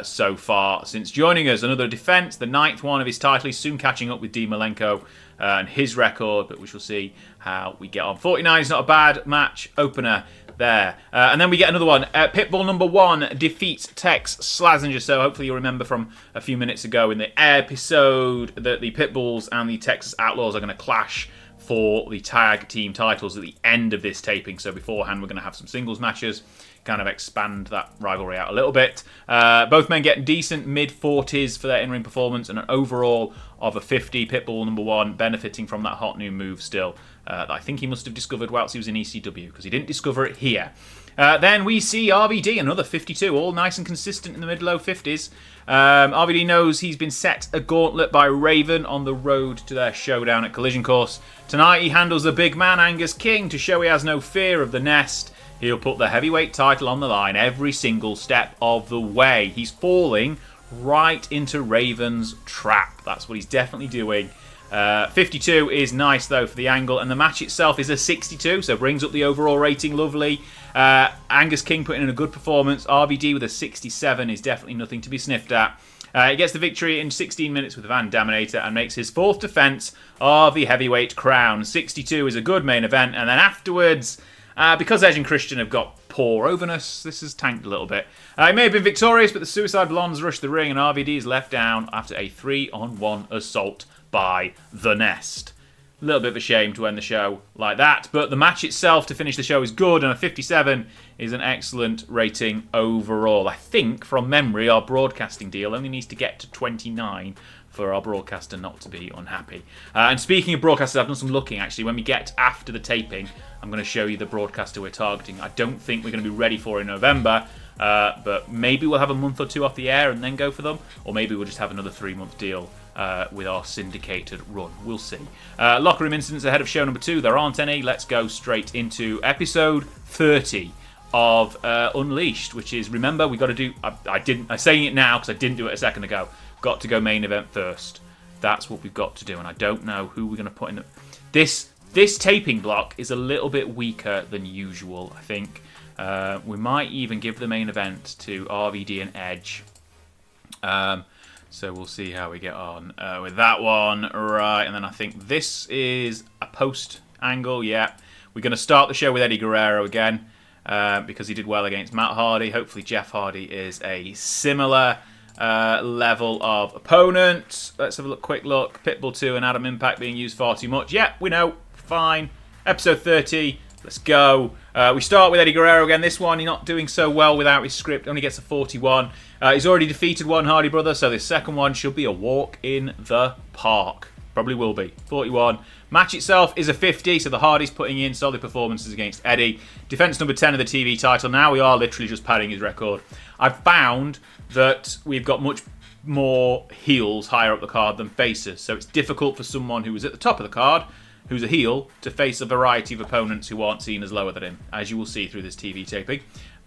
so far since joining us. Another defense, the 9th one of his title. He's soon catching up with D. Malenko and his record, but we shall see how we get on. 49 is not a bad match opener there. And then we get another one. Pitbull number 1 defeats Tex Slazenger. So hopefully you'll remember from a few minutes ago in the episode that the Pitbulls and the Texas Outlaws are going to clash for the tag team titles at the end of this taping. So beforehand we're going to have some singles matches, kind of expand that rivalry out a little bit. Both men get decent mid-40s for their in-ring performance and an overall of a 50. Pitbull number 1 benefiting from that hot new move still that I think he must have discovered whilst he was in ECW, because he didn't discover it here. Then we see RVD, another 52, all nice and consistent in the mid-low 50s. RVD knows he's been set a gauntlet by Raven on the road to their showdown at Collision Course. Tonight he handles the big man Angus King to show he has no fear of the Nest. He'll put the heavyweight title on the line every single step of the way. He's falling right into Raven's trap. That's what he's definitely doing. 52 is nice, though, for the angle. And the match itself is a 62, so brings up the overall rating lovely. Angus King putting in a good performance. RVD with a 67 is definitely nothing to be sniffed at. He gets the victory in 16 minutes with the Van Daminator and makes his 4th defense of the heavyweight crown. 62 is a good main event. And then afterwards, because Edge and Christian have got poor overness, this has tanked a little bit. He may have been victorious, but the Suicide Blondes rush the ring and RVD is left down after a 3-on-1 assault by the Nest. A little bit of a shame to end the show like that, but the match itself to finish the show is good, and a 57 is an excellent rating overall. I think, from memory, our broadcasting deal only needs to get to 29 for our broadcaster not to be unhappy. And speaking of broadcasters, I've done some looking, actually. When we get after the taping, I'm going to show you the broadcaster we're targeting. I don't think we're going to be ready for in November, but maybe we'll have a month or 2 off the air and then go for them, or maybe we'll just have another 3-month deal with our syndicated run. We'll see. Locker room incidents ahead of show number 2. There aren't any. Let's go straight into episode 30 of Unleashed, which is, remember, we got to do. I'm saying it now because I didn't do it a second ago. Got to go main event first. That's what we've got to do, and I don't know who we're going to put in. This taping block is a little bit weaker than usual, I think. We might even give the main event to RVD and Edge. So we'll see how we get on with that one. Right, and then I think this is a post angle. Yeah, we're going to start the show with Eddie Guerrero again because he did well against Matt Hardy. Hopefully Jeff Hardy is a similar level of opponent. Let's have a quick look. Pitbull 2 and Adam Impact being used far too much. Yeah, we know. Fine. Episode 30. Let's go. We start with Eddie Guerrero again. This one, he's not doing so well without his script. Only gets a 41. He's already defeated one Hardy brother, so this second one should be a walk in the park. Probably will be. 41. Match itself is a 50, so the Hardys putting in solid performances against Eddie. Defense number 10 of the TV title. Now we are literally just padding his record. I've found that we've got much more heels higher up the card than faces, so it's difficult for someone who was at the top of the card, who's a heel, to face a variety of opponents who aren't seen as lower than him, as you will see through this TV taping.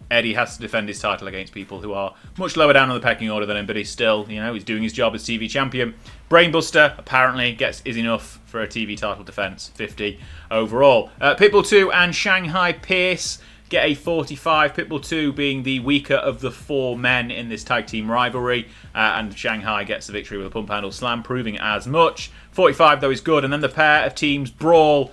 Eddie has to defend his title against people who are much lower down on the pecking order than him, but he's still, he's doing his job as TV champion. Brainbuster apparently is enough for a TV title defense, 50 overall. Pitbull 2 and Shanghai Pierce get a 45. Pitbull 2 being the weaker of the 4 men in this tag team rivalry. And Shanghai gets the victory with a pump handle slam, proving as much. 45, though, is good. And then the pair of teams brawl.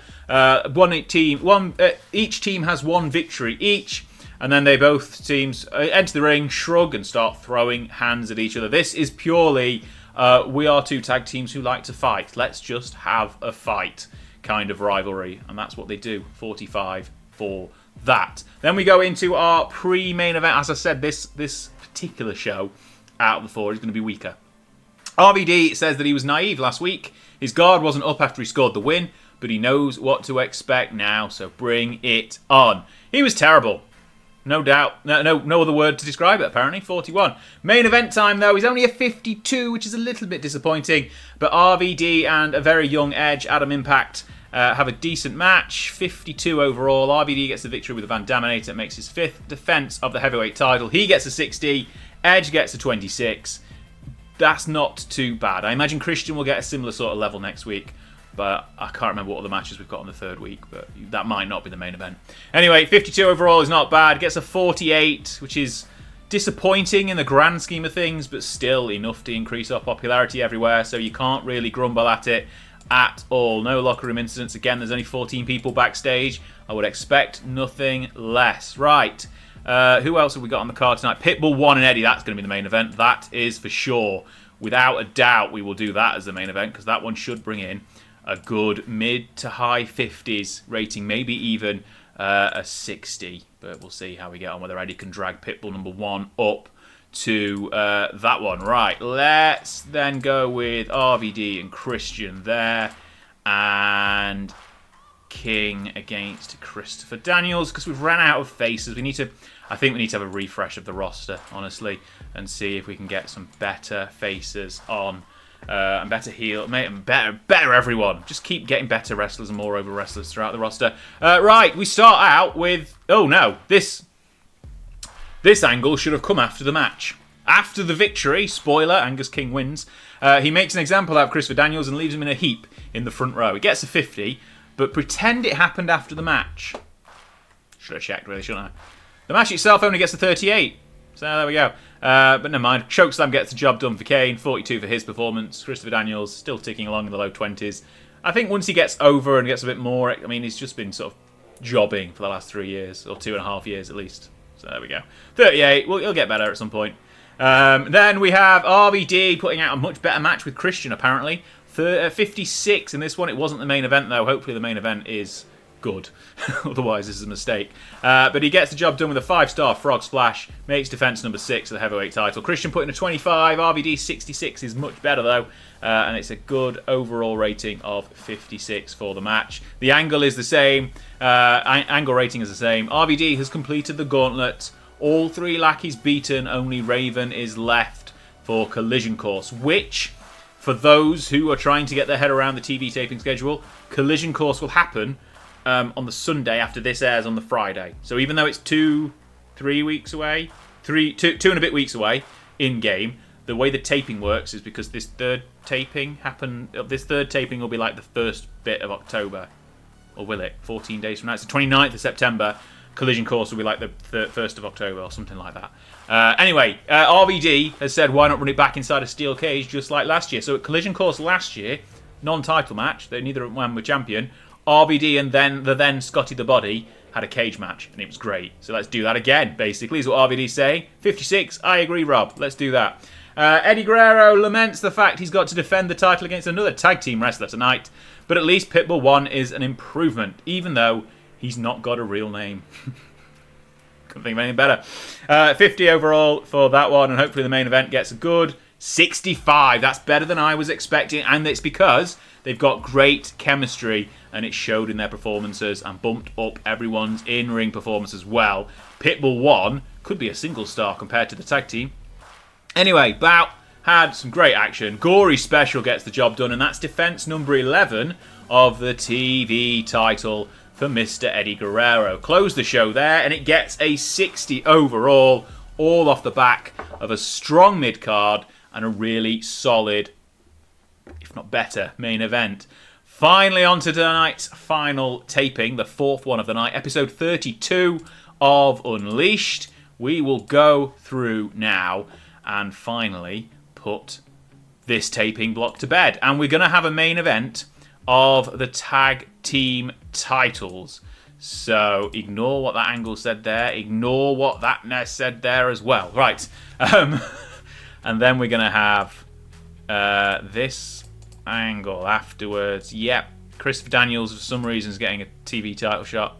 Each team has 1 victory each. And then they both teams enter the ring, shrug, and start throwing hands at each other. This is purely, we are 2 tag teams who like to fight. Let's just have a fight kind of rivalry. And that's what they do. 45 for that. Then we go into our pre-main event. As I said, this particular show out of the 4 is going to be weaker. RVD says that he was naive last week. His guard wasn't up after he scored the win, but he knows what to expect now, so bring it on. He was terrible. No doubt. No other word to describe it, apparently. 41. Main event time, though, is only a 52, which is a little bit disappointing. But RVD and a very young Edge, Adam Impact, have a decent match. 52 overall. RVD gets the victory with a Van Daminator. It makes his 5th defense of the heavyweight title. He gets a 60. Edge gets a 26. That's not too bad. I imagine Christian will get a similar sort of level next week. But I can't remember what other matches we've got on the 3rd week, but that might not be the main event. Anyway, 52 overall is not bad. Gets a 48, which is disappointing in the grand scheme of things, but still enough to increase our popularity everywhere, so you can't really grumble at it at all. No locker room incidents. Again, there's only 14 people backstage. I would expect nothing less. Right. Who else have we got on the card tonight? Pitbull 1 and Eddie. That's going to be the main event. That is for sure. Without a doubt, we will do that as the main event, because that one should bring in a good mid to high 50s rating, maybe even a 60. But we'll see how we get on, whether Eddie can drag Pitbull number 1 up to that one. Right, let's then go with RVD and Christian there. And King against Christopher Daniels, because we've ran out of faces. I think we need to have a refresh of the roster, honestly, and see if we can get some better faces on. And better heel, better everyone. Just keep getting better wrestlers and more over wrestlers throughout the roster. Right, we start out with, oh no, this angle should have come after the match. After the victory, spoiler, Angus King wins. He makes an example out of Christopher Daniels and leaves him in a heap in the front row. He gets a 50, but pretend it happened after the match. Should have checked, really, shouldn't I? The match itself only gets a 38. So there we go. But never mind. Chokeslam gets the job done for Kane. 42 for his performance. Christopher Daniels still ticking along in the low 20s. I think once he gets over and gets a bit more, I mean, he's just been sort of jobbing for the last 3 years, or 2.5 years at least. So there we go. 38. Well, he'll get better at some point. Then we have RVD putting out a much better match with Christian, apparently. 56 in this one. It wasn't the main event, though. Hopefully the main event is good. Otherwise, this is a mistake. But he gets the job done with a 5-star frog splash. Makes defense number 6 of the heavyweight title. Christian putting a 25. RVD 66 is much better, though. And it's a good overall rating of 56 for the match. The angle is the same. Angle rating is the same. RVD has completed the gauntlet. All 3 lackeys beaten. Only Raven is left for Collision Course, which, for those who are trying to get their head around the TV taping schedule, Collision Course will happen on the Sunday after this airs on the Friday. So even though it's 2-3 weeks away, two and a bit weeks away in game, the way the taping works is because this third taping will be like the first bit of October, or will it? 14 days from now. It's the 29th of September. Collision Course will be like the 1st of October or something like that. Anyway, RVD has said, why not run it back inside a steel cage just like last year? So at Collision Course last year, non-title match, neither one were champion. RVD and then the Scotty the Body had a cage match, and it was great. So let's do that again, basically, is what RVD's saying. 56, I agree, Rob. Let's do that. Eddie Guerrero laments the fact he's got to defend the title against another tag team wrestler tonight, but at least Pitbull 1 is an improvement, even though he's not got a real name. Couldn't think of anything better. 50 overall for that one, and hopefully the main event gets a good 65. That's better than I was expecting, and it's because they've got great chemistry, and it showed in their performances and bumped up everyone's in-ring performance as well. Pitbull 1 could be a single star compared to the tag team. Anyway, bout had some great action. Gory Special gets the job done, and that's defense number 11 of the TV title for Mr. Eddie Guerrero. Close the show there, and it gets a 60 overall, all off the back of a strong mid-card and a really solid, if not better, main event. Finally, on to tonight's final taping, the 4th one of the night, episode 32 of Unleashed. We will go through now and finally put this taping block to bed. And we're going to have a main event of the tag team titles. So ignore what that angle said there. Ignore what that Ness said there as well. Right. And then we're going to have this angle afterwards. Yep. Christopher Daniels, for some reason, is getting a TV title shot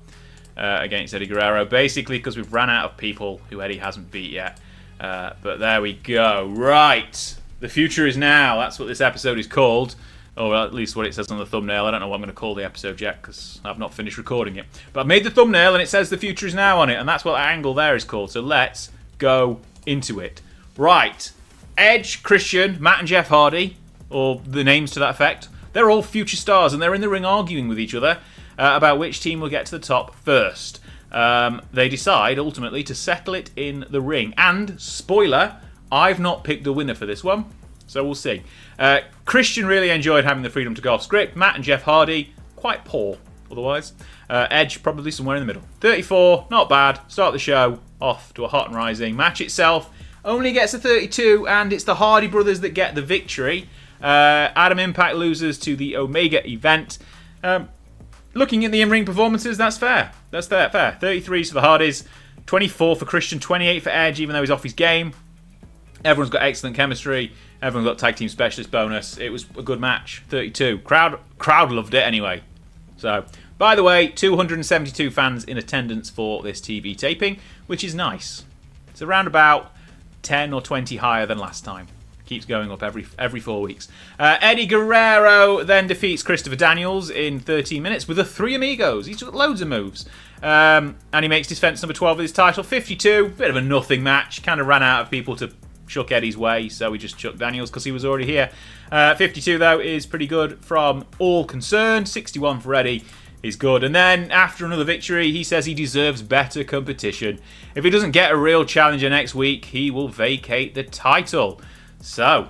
against Eddie Guerrero. Basically because we've ran out of people who Eddie hasn't beat yet. But there we go. Right. The future is now. That's what this episode is called. Or at least what it says on the thumbnail. I don't know what I'm going to call the episode yet because I've not finished recording it. But I've made the thumbnail and it says the future is now on it. And that's what that angle there is called. So let's go into it. Right. Edge, Christian, Matt and Jeff Hardy, or the names to that effect, they're all future stars and they're in the ring arguing with each other about which team will get to the top first. They decide ultimately to settle it in the ring. And, spoiler, I've not picked a winner for this one. So we'll see. Christian really enjoyed having the freedom to go off script. Matt and Jeff Hardy, quite poor otherwise. Edge, probably somewhere in the middle. 34, not bad. Start the show off to a hot and rising. Match itself only gets a 32, and it's the Hardy brothers that get the victory. Adam Impact loses to the Omega event. Looking at the in-ring performances, that's fair. That's fair. 33s for the Hardys, 24 for Christian, 28 for Edge, even though he's off his game. Everyone's got excellent chemistry. Everyone's got tag team specialist bonus. It was a good match. 32. Crowd loved it anyway. So, by the way, 272 fans in attendance for this TV taping, which is nice. It's around about 10 or 20 higher than last time. Keeps going up every 4 weeks. Eddie Guerrero then defeats Christopher Daniels in 13 minutes with the Three Amigos. He's got loads of moves. And he makes defense number 12 of his title. 52. Bit of a nothing match. Kind of ran out of people to chuck Eddie's way, so we just chucked Daniels because he was already here. 52 though is pretty good from all concerned. 61 for Eddie is good. And then after another victory, he says he deserves better competition. If he doesn't get a real challenger next week, he will vacate the title. So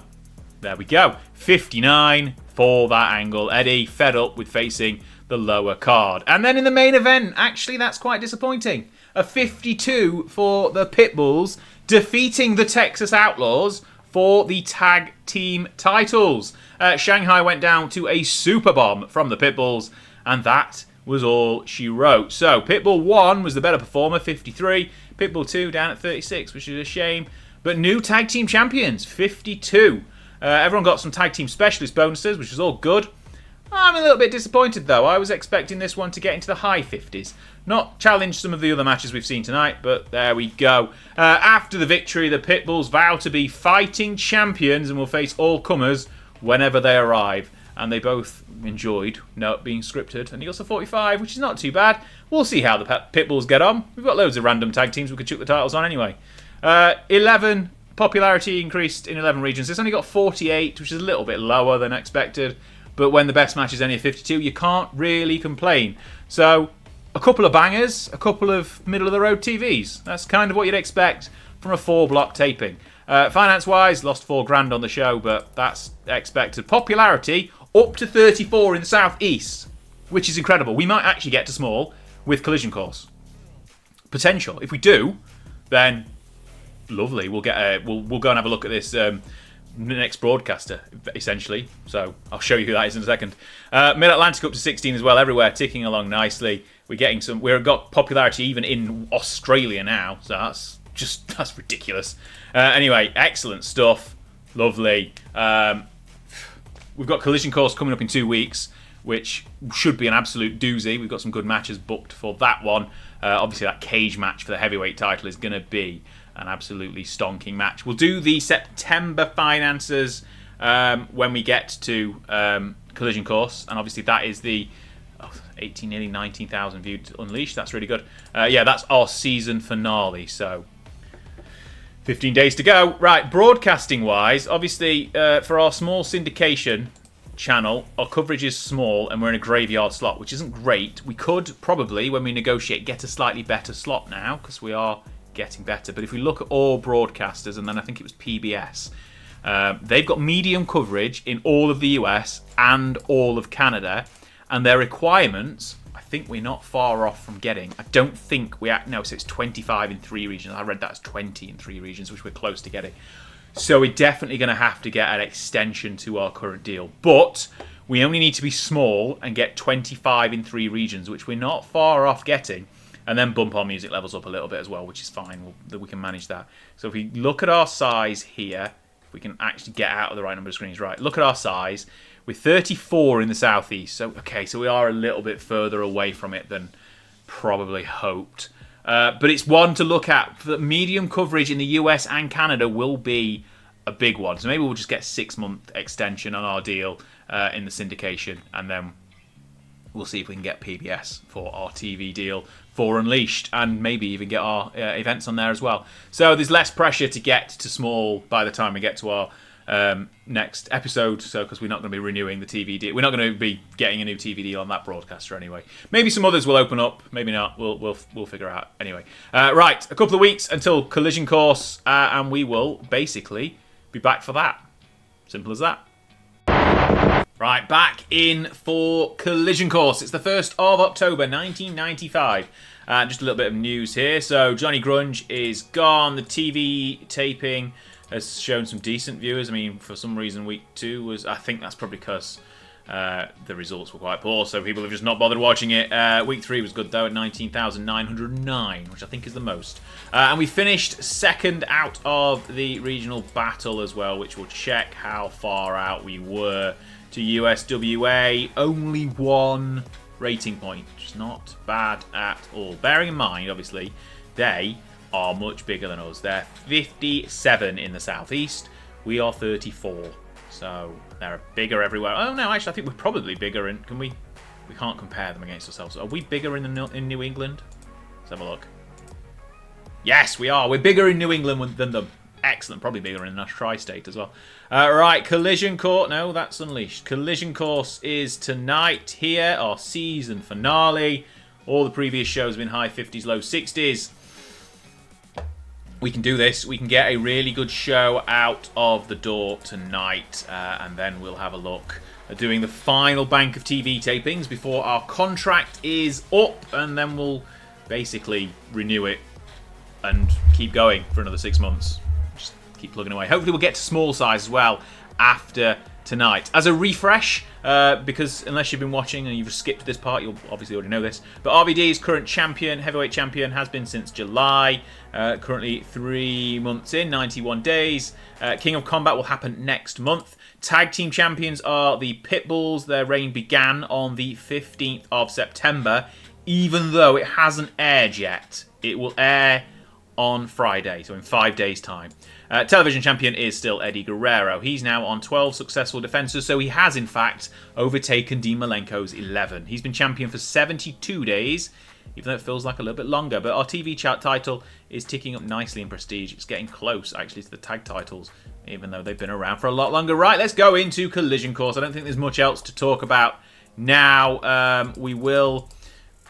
there we go. 59 for that angle. Eddie fed up with facing the lower card. And then in the main event, actually that's quite disappointing. A 52 for the Pitbulls, defeating the Texas Outlaws for the tag team titles. Shanghai went down to a super bomb from the Pitbulls, and that was all she wrote. So Pitbull 1 was the better performer, 53. Pitbull 2 down at 36, which is a shame. But new tag team champions, 52. Everyone got some tag team specialist bonuses, which was all good. I'm a little bit disappointed though. I was expecting this one to get into the high 50s. Not challenge some of the other matches we've seen tonight, but there we go. After the victory, the Pitbulls vow to be fighting champions and will face all comers whenever they arrive. And they both enjoyed not being scripted. And he got a 45, which is not too bad. We'll see how the Pitbulls get on. We've got loads of random tag teams we could chuck the titles on anyway. 11 popularity increased in 11 regions. It's only got 48, which is a little bit lower than expected. But when the best match is only a 52, you can't really complain. So, a couple of bangers, a couple of middle-of-the-road TVs. That's kind of what you'd expect from a 4-block taping. Finance-wise, lost $4,000 on the show, but that's expected. Popularity, up to 34 in the Southeast, which is incredible. We might actually get to small with Collision Course. Potential. If we do, then lovely. We'll go and have a look at this next broadcaster, essentially. So I'll show you who that is in a second. Mid-Atlantic up to 16 as well, everywhere, ticking along nicely. We've got popularity even in Australia now, so that's ridiculous. Anyway, excellent stuff. Lovely. We've got Collision Course coming up in 2 weeks, which should be an absolute doozy. We've got some good matches booked for that one. Obviously, that cage match for the heavyweight title is going to be an absolutely stonking match. We'll do the September finances when we get to Collision Course, and obviously that is the 18, nearly 19,000 viewed Unleashed. That's really good. Yeah, that's our season finale, so 15 days to go. Right, broadcasting-wise, obviously for our small syndication channel, our coverage is small and we're in a graveyard slot, which isn't great. We could probably, when we negotiate, get a slightly better slot now, because we are getting better. But if we look at all broadcasters, and then I think it was PBS, they've got medium coverage in all of the US and all of Canada, and their requirements, I think we're not far off from getting. I don't think we no, so it's 25 in 3 regions. I read that as 20 in 3 regions, which we're close to getting. So we're definitely going to have to get an extension to our current deal. But we only need to be small and get 25 in 3 regions, which we're not far off getting. And then bump our music levels up a little bit as well, which is fine. We can manage that. So if we look at our size here, if we can actually get out of the right number of screens, right, look at our size. We're 34 in the southeast. So, okay, so we are a little bit further away from it than probably hoped. But it's one to look at. The medium coverage in the US and Canada will be a big one. So maybe we'll just get a 6-month extension on our deal in the syndication, and then we'll see if we can get PBS for our TV deal for Unleashed, and maybe even get our events on there as well. So there's less pressure to get to small by the time we get to our next episode, so because we're not going to be renewing the TV deal. We're not going to be getting a new TV deal on that broadcaster anyway. Maybe some others will open up, maybe not. We'll figure out anyway. Right, a couple of weeks until Collision Course, and we will basically be back for that. Simple as that. Right, back in for Collision Course. It's the 1st of October 1995. Just a little bit of news here. So Johnny Grunge is gone. The TV taping has shown some decent viewers. I mean, for some reason, week 2 was... I think that's probably because the results were quite poor, so people have just not bothered watching it. Week 3 was good, though, at 19,909, which I think is the most. And we finished 2nd out of the regional battle as well, which will check how far out we were to USWA. Only 1 rating point, which is not bad at all. Bearing in mind, obviously, they are much bigger than us. They're 57 in the southeast. We are 34. So they're bigger everywhere. Oh no, actually, I think we're probably bigger in. Can we? We can't compare them against ourselves. Are we bigger in New England? Let's have a look. Yes, we are. We're bigger in New England than them. Excellent. Probably bigger in the tri-state as well. Right, Collision Course. No, that's Unleashed. Collision Course is tonight here. Our season finale. All the previous shows have been high 50s, low 60s. We can do this. We can get a really good show out of the door tonight. And then we'll have a look at doing the final bank of TV tapings before our contract is up. And then we'll basically renew it and keep going for another 6 months. Just keep plugging away. Hopefully we'll get to small size as well after tonight. As a refresh, because unless you've been watching and you've skipped this part, you'll obviously already know this, but RVD's current champion, heavyweight champion, has been since July. Currently 3 months in, 91 days. King of Combat will happen next month. Tag team champions are the Pitbulls. Their reign began on the 15th of September, even though it hasn't aired yet. It will air on Friday, so in 5 days' time. Television champion is still Eddie Guerrero. He's now on 12 successful defenses, so he has, in fact, overtaken Dean Malenko's 11. He's been champion for 72 days, even though it feels like a little bit longer. But our TV chat title is ticking up nicely in prestige. It's getting close, actually, to the tag titles, even though they've been around for a lot longer. Right, let's go into Collision Course. I don't think there's much else to talk about now. We will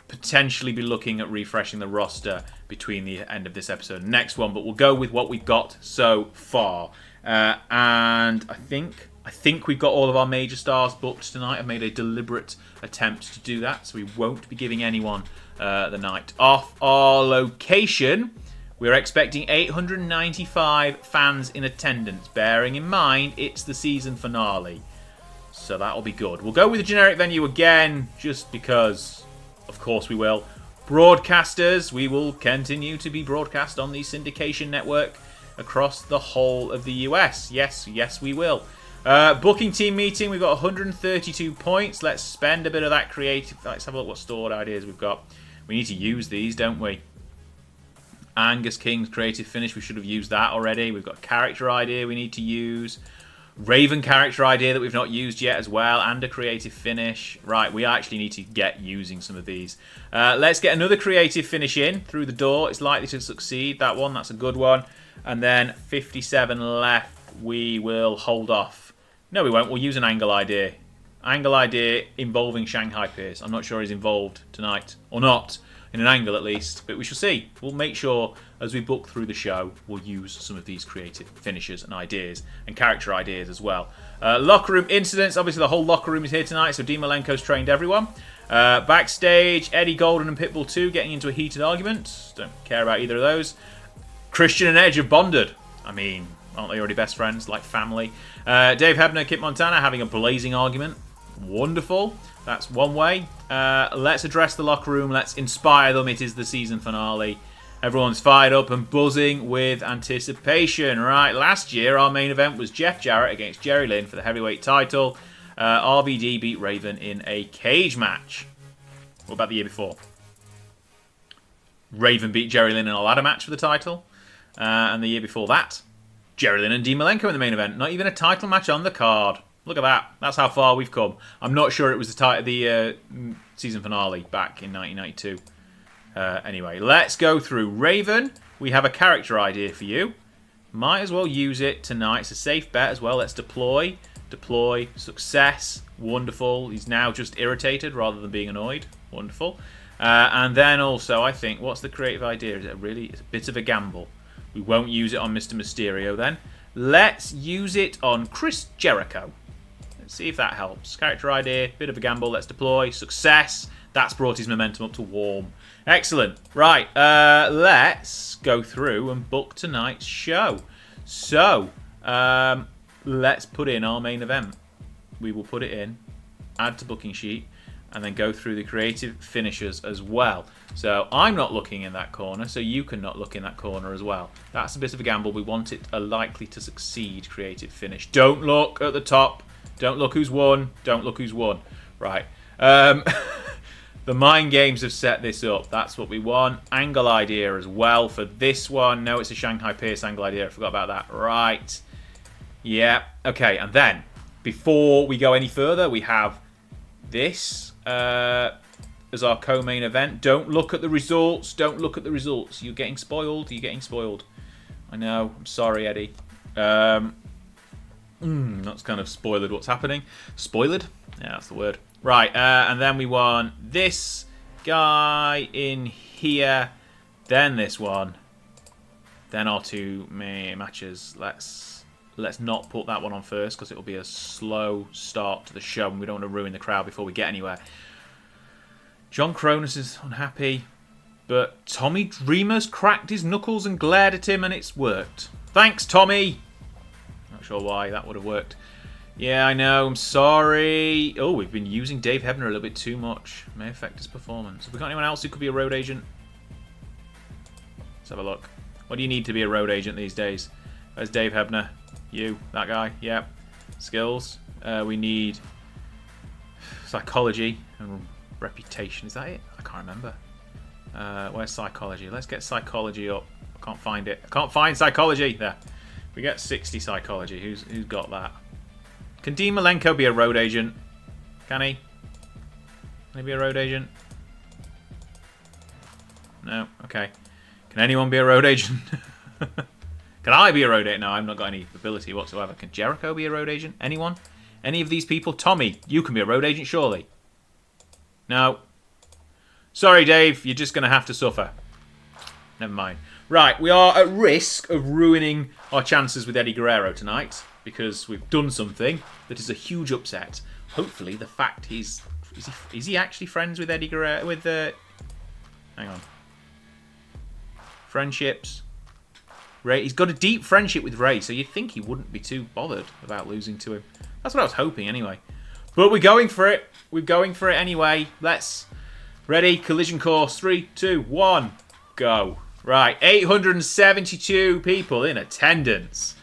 potentially be looking at refreshing the roster between the end of this episode and next one, but we'll go with what we've got so far. And I think we've got all of our major stars booked tonight. I've made a deliberate attempt to do that, so we won't be giving anyone the night off. Our location, we're expecting 895 fans in attendance, bearing in mind it's the season finale, so that'll be good. We'll go with the generic venue again, just because, of course we will. Broadcasters, we will continue to be broadcast on the syndication network across the whole of the US. Yes, we will. Booking team meeting, we've got 132 points. Let's spend a bit of that creative. Let's have a look what stored ideas we've got. We need to use these, don't we? Angus King's creative finish, we should have used that already. We've got character idea we need to use. Raven character idea that we've not used yet as well, and a creative finish. Right, we actually need to get using some of these. Let's get another creative finish in through the door. It's likely to succeed, that one. That's a good one. And then 57 left. We will hold off. No, we won't. We'll use an angle idea. Angle idea involving Shanghai Pierce. I'm not sure he's involved tonight, or not. In an angle at least, but we shall see. We'll make sure as we book through the show, we'll use some of these creative finishes and ideas, and character ideas as well. Locker room incidents, obviously the whole locker room is here tonight, so Dean Malenko's trained everyone. Backstage, Eddie Golden and Pitbull 2 getting into a heated argument. Don't care about either of those. Christian and Edge have bonded. I mean, aren't they already best friends, like family? Dave Hebner, Kit Montana having a blazing argument. Wonderful. That's one way. Let's address the locker room. Let's inspire them. It is the season finale. Everyone's fired up and buzzing with anticipation. Right, last year our main event was Jeff Jarrett against Jerry Lynn for the heavyweight title. RVD beat Raven in a cage match. What about the year before? Raven beat Jerry Lynn in a ladder match for the title. And the year before that, Jerry Lynn and Dean Malenko in the main event. Not even a title match on the card. Look at that. That's how far we've come. I'm not sure it was the season finale back in 1992. Anyway, let's go through. Raven, we have a character idea for you. Might as well use it tonight. It's a safe bet as well. Let's deploy. Deploy. Success. Wonderful. He's now just irritated rather than being annoyed. Wonderful. And then also, I think, what's the creative idea? It's a bit of a gamble. We won't use it on Mr. Mysterio then. Let's use it on Chris Jericho. Let's see if that helps. Character idea, bit of a gamble. Let's deploy. Success. That's brought his momentum up to warm. Excellent. Right, let's go through and book tonight's show. So, let's put in our main event. We will put it in, add to booking sheet, and then go through the creative finishers as well. So I'm not looking in that corner, so you can not look in that corner as well. That's a bit of a gamble. We want it a likely to succeed creative finish. Don't look at the top. Don't look who's won. Don't look who's won. Right. The Mind Games have set this up. That's what we want. Angle idea as well for this one. No, it's a Shanghai Pierce angle idea. I forgot about that. Right. Yeah. Okay, and then, before we go any further, we have this as our co-main event. Don't look at the results. Don't look at the results. You're getting spoiled. You're getting spoiled. I know. I'm sorry, Eddie. That's kind of spoiled what's happening. Spoiled? Yeah, that's the word. Right, and then we want this guy in here, then this one, then our two matches. Let's not put that one on first because it'll be a slow start to the show and we don't want to ruin the crowd before we get anywhere. John Cronus is unhappy, but Tommy Dreamer's cracked his knuckles and glared at him and it's worked. Thanks, Tommy! Not sure why that would have worked. Yeah, I know. I'm sorry. Oh, we've been using Dave Hebner a little bit too much. May affect his performance. Have we got anyone else who could be a road agent? Let's have a look. What do you need to be a road agent these days? Where's Dave Hebner? You, that guy. Yep. Skills. We need psychology and reputation. Is that it? I can't remember. Where's psychology? Let's get psychology up. I can't find it. I can't find psychology. There. We get 60 psychology. Who's got that? Can Dean Malenko be a road agent? Can he? Can he be a road agent? No? Okay. Can anyone be a road agent? Can I be a road agent? No, I've not got any ability whatsoever. Can Jericho be a road agent? Anyone? Any of these people? Tommy, you can be a road agent, surely. No. Sorry, Dave. You're just going to have to suffer. Never mind. Right, we are at risk of ruining our chances with Eddie Guerrero tonight because we've done something that is a huge upset. Hopefully, the fact is he actually friends with Eddie Guerrero? Hang on. Friendships. Ray. He's got a deep friendship with Ray, so you'd think he wouldn't be too bothered about losing to him. That's what I was hoping, anyway. But we're going for it. We're going for it anyway. Let's. Ready? Collision course. 3, 2, 1. Go. Right. 872 people in attendance.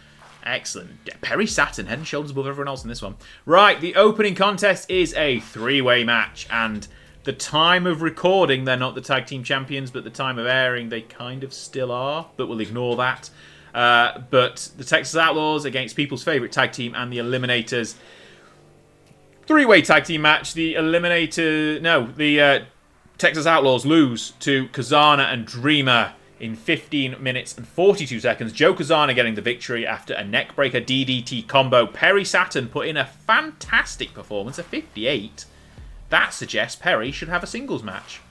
Excellent. Perry Saturn, head and shoulders above everyone else in this one. Right. The opening contest is a 3-way match. And the time of recording, they're not the tag team champions, but the time of airing, they kind of still are. But we'll ignore that. But the Texas Outlaws against people's favourite tag team and the Eliminators. 3-way tag team match. The Texas Outlaws lose to Kazana and Dreamer in 15 minutes and 42 seconds. Joe Kazana getting the victory after a neckbreaker DDT combo. Perry Saturn put in a fantastic performance, a 58. That suggests Perry should have a singles match.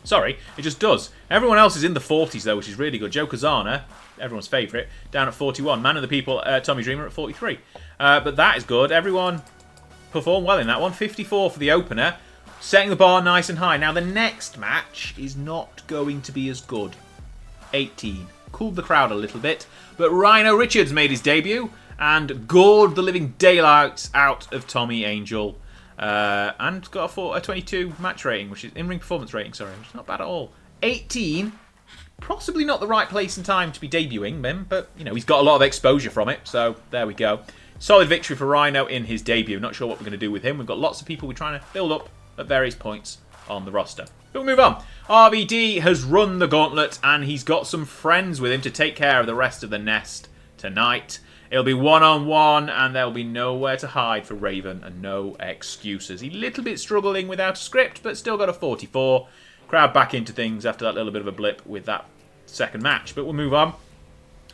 Sorry, it just does. Everyone else is in the 40s, though, which is really good. Joe Kazana, everyone's favourite, down at 41. Man of the People, Tommy Dreamer at 43. But that is good. Everyone performed well in that one. 54 for the opener. Setting the bar nice and high. Now, the next match is not going to be as good. 18. Cooled the crowd a little bit. But Rhino Richards made his debut and gored the living daylights out of Tommy Angel. And got a 22 match rating, which is in-ring performance rating, sorry, which is not bad at all. 18. Possibly not the right place and time to be debuting him, but, you know, he's got a lot of exposure from it, so there we go. Solid victory for Rhino in his debut. Not sure what we're going to do with him. We've got lots of people we're trying to build up at various points on the roster. But we'll move on. RVD has run the gauntlet, and he's got some friends with him to take care of the rest of the nest tonight. It'll be one-on-one, and there'll be nowhere to hide for Raven, and no excuses. He's a little bit struggling without a script, but still got a 44. Crowd back into things after that little bit of a blip with that second match. But we'll move on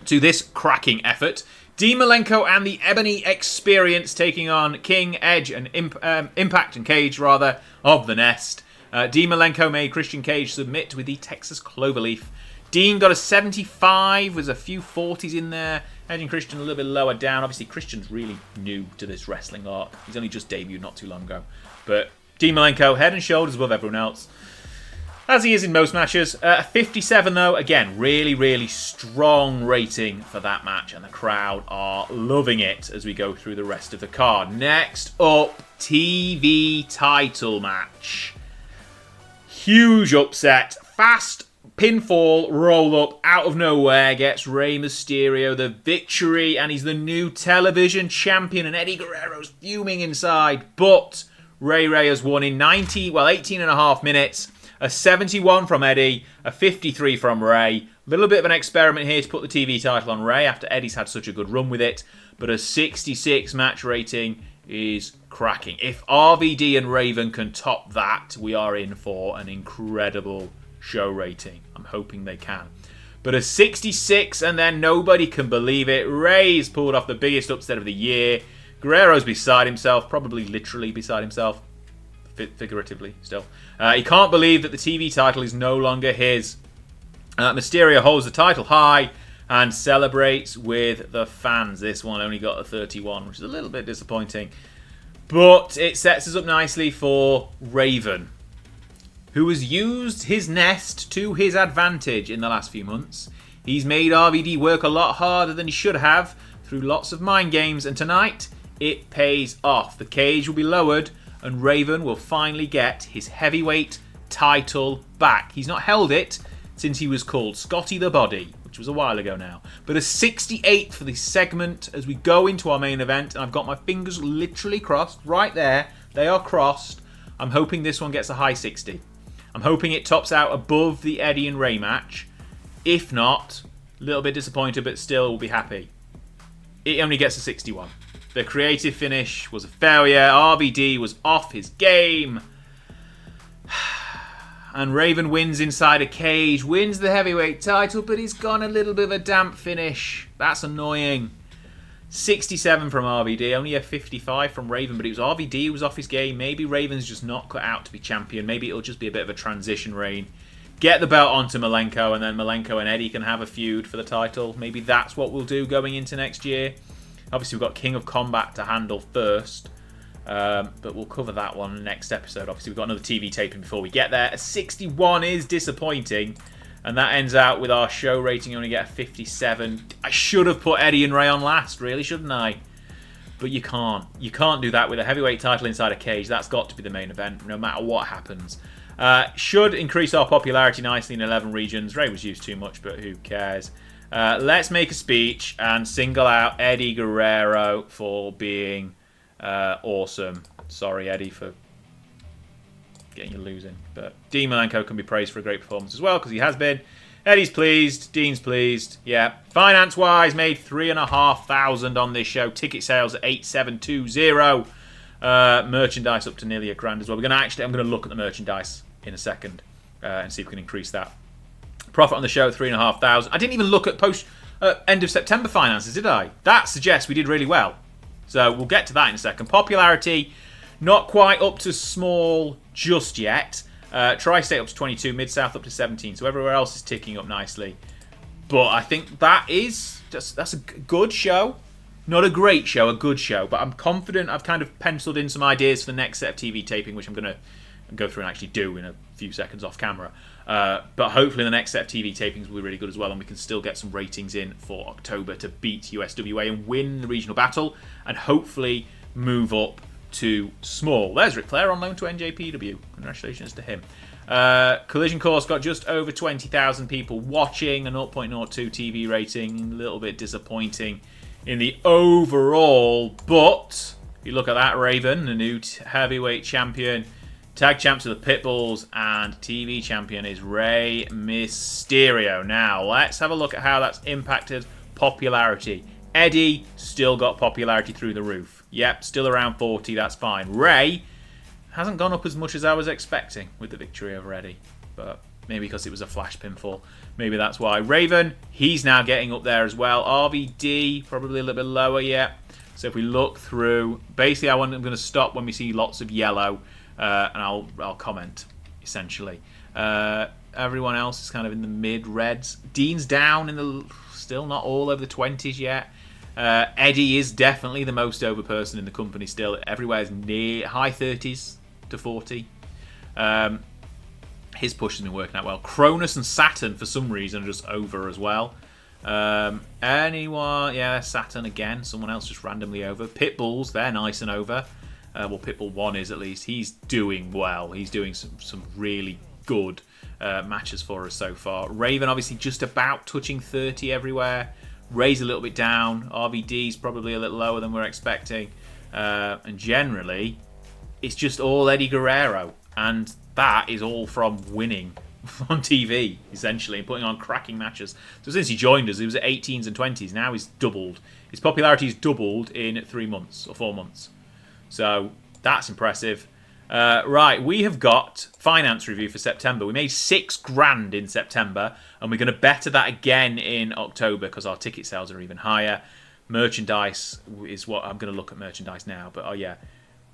to this cracking effort. Dean Malenko and the Ebony Experience taking on King, Edge, and Impact and Cage, rather, of the Nest. Dean Malenko made Christian Cage submit with the Texas Cloverleaf. Dean got a 75, with a few 40s in there. Edge and Christian a little bit lower down. Obviously, Christian's really new to this wrestling arc. He's only just debuted not too long ago. But Dean Malenko, head and shoulders above everyone else, as he is in most matches. 57, though. Again, really, really strong rating for that match. And the crowd are loving it as we go through the rest of the card. Next up, TV title match. Huge upset. Fast pinfall roll-up out of nowhere gets Rey Mysterio the victory. And he's the new television champion. And Eddie Guerrero's fuming inside. But Ray has won in 18 and a half minutes. A 71 from Eddie, a 53 from Ray. A little bit of an experiment here to put the TV title on Ray after Eddie's had such a good run with it. But a 66 match rating is cracking. If RVD and Raven can top that, we are in for an incredible show rating. I'm hoping they can. But a 66, and then nobody can believe it. Ray's pulled off the biggest upset of the year. Guerrero's beside himself, probably literally beside himself. Figuratively still. He can't believe that the TV title is no longer his. Mysterio holds the title high and celebrates with the fans. This one only got a 31, which is a little bit disappointing. But it sets us up nicely for Raven, who has used his nest to his advantage in the last few months. He's made RVD work a lot harder than he should have through lots of mind games, and tonight it pays off. The cage will be lowered, and Raven will finally get his heavyweight title back. He's not held it since he was called Scotty the Body, which was a while ago now. But a 68 for this segment as we go into our main event. And I've got my fingers literally crossed right there. They are crossed. I'm hoping this one gets a high 60. I'm hoping it tops out above the Eddie and Ray match. If not, a little bit disappointed, but still will be happy. It only gets a 61. The creative finish was a failure. RVD was off his game. And Raven wins inside a cage, wins the heavyweight title, but he's gone a little bit of a damp finish. That's annoying. 67 from RVD, only a 55 from Raven, but it was RVD who was off his game. Maybe Raven's just not cut out to be champion. Maybe it'll just be a bit of a transition reign. Get the belt onto Malenko, and then Malenko and Eddie can have a feud for the title. Maybe that's what we'll do going into next year. Obviously, we've got King of Combat to handle first. But we'll cover that one next episode. Obviously, we've got another TV taping before we get there. A 61 is disappointing. And that ends out with our show rating. You only get a 57. I should have put Eddie and Ray on last, really, shouldn't I? But you can't. You can't do that with a heavyweight title inside a cage. That's got to be the main event, no matter what happens. Should increase our popularity nicely in 11 regions. Ray was used too much, but who cares? Let's make a speech and single out Eddie Guerrero for being awesome. Sorry, Eddie, for getting you losing. But Dean Malenko can be praised for a great performance as well, because he has been. Eddie's pleased. Dean's pleased. Yeah. Finance-wise, made $3,500 on this show. Ticket sales at 8,720. Merchandise up to nearly $1,000 as well. I'm going to look at the merchandise in a second and see if we can increase that. Profit on the show, $3,500. I didn't even look at post end of September finances, did I? That suggests we did really well. So we'll get to that in a second. Popularity, not quite up to small just yet. Tri-State up to 22, Mid-South up to 17. So everywhere else is ticking up nicely. But I think that's a good show. Not a great show, a good show. But I'm confident I've kind of penciled in some ideas for the next set of TV taping, which I'm going to and go through and actually do in a few seconds off camera. But hopefully the next set of TV tapings will be really good as well, and we can still get some ratings in for October to beat USWA and win the regional battle, and hopefully move up to small. There's Ric Flair on loan to NJPW. Congratulations to him. Collision Course got just over 20,000 people watching, a 0.02 TV rating, a little bit disappointing in the overall, but if you look at that, Raven, the new heavyweight champion, tag champs are the Pitbulls, and TV champion is Rey Mysterio. Now, let's have a look at how that's impacted popularity. Eddie still got popularity through the roof. Yep, still around 40, that's fine. Rey hasn't gone up as much as I was expecting with the victory over Eddie, but maybe because it was a flash pinfall. Maybe that's why. Raven, he's now getting up there as well. RVD, probably a little bit lower yet. So if we look through, basically I'm going to stop when we see lots of yellow, and I'll comment, essentially. Everyone else is kind of in the mid-reds. Dean's down in the, still not all over the 20s yet. Eddie is definitely the most over person in the company still. Everywhere's near high 30s to 40. His push has been working out well. Cronus and Saturn, for some reason, are just over as well. Anyone? Yeah, Saturn again. Someone else just randomly over. Pitbulls, they're nice and over. Well, Pitbull 1 is at least. He's doing well. He's doing some really good matches for us so far. Raven, obviously, just about touching 30 everywhere. Ray's a little bit down. RVD's probably a little lower than we're expecting. And generally, it's just all Eddie Guerrero. And that is all from winning on TV, essentially, and putting on cracking matches. So since he joined us, he was at 18s and 20s. Now he's doubled. His popularity's doubled in 3 months or 4 months. So that's impressive. Right, we have got finance review for September. We made $6,000 in September, and we're going to better that again in October because our ticket sales are even higher. Merchandise is what I'm going to look at merchandise now, but oh yeah,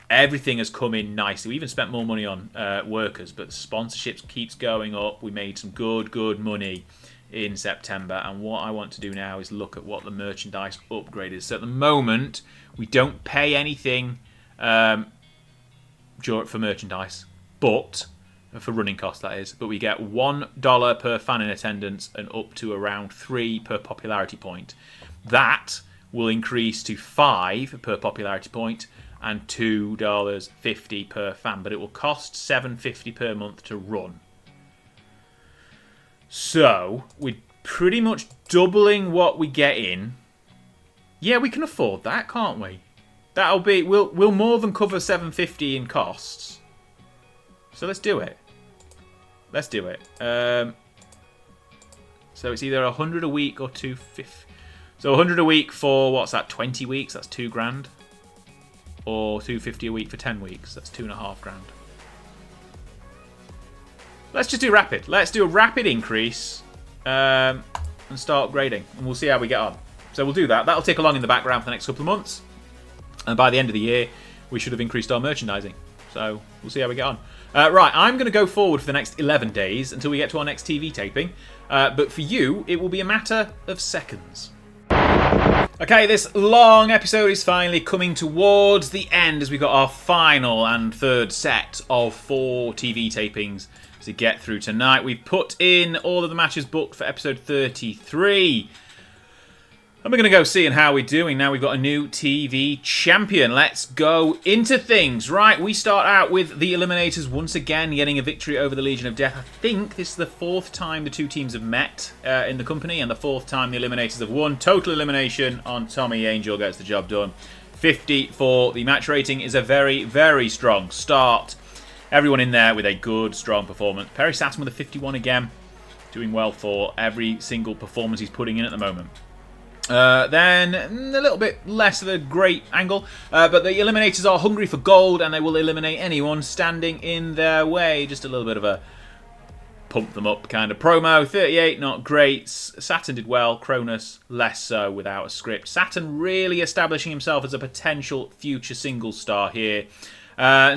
everything has come in nicely. We even spent more money on workers, but the sponsorships keeps going up. We made some good money in September, and what I want to do now is look at what the merchandise upgrade is. So at the moment, we don't pay anything for merchandise, but for running costs that is, but we get $1 per fan in attendance and up to around 3 per popularity point. That will increase to 5 per popularity point and $2.50 per fan, but it will cost $7.50 per month to run. So we're pretty much doubling what we get in. Yeah, we can afford that, can't we? That'll be, we'll more than cover $7.50 in costs. So let's do it. Let's do it. So it's either 100 a week or 250. So 100 a week for what's that? 20 weeks. That's $2,000. Or 250 a week for 10 weeks. That's $2,500. Let's just do rapid. Let's do a rapid increase and start upgrading, and we'll see how we get on. So we'll do that. That'll tick along in the background for the next couple of months. And by the end of the year, we should have increased our merchandising. So we'll see how we get on. Right, I'm going to go forward for the next 11 days until we get to our next TV taping. But for you, it will be a matter of seconds. Okay, this long episode is finally coming towards the end as we got our final and third set of 4 TV tapings to get through tonight. We've put in all of the matches booked for episode 33. And we're going to go see how we're doing. Now we've got a new TV champion. Let's go into things. Right, we start out with the Eliminators once again getting a victory over the Legion of Death. I think this is the 4th time the two teams have met in the company and the 4th time the Eliminators have won. Total elimination on Tommy Angel gets the job done. 50 for the match rating is a very strong start. Everyone in there with a good, strong performance. Perry Saturn with a 51 again. Doing well for every single performance he's putting in at the moment. Then a little bit less of a great angle, but the Eliminators are hungry for gold and they will eliminate anyone standing in their way. Just a little bit of a pump them up kind of promo. 38, not great. Saturn did well, Cronus less so without a script. Saturn really establishing himself as a potential future singles star here.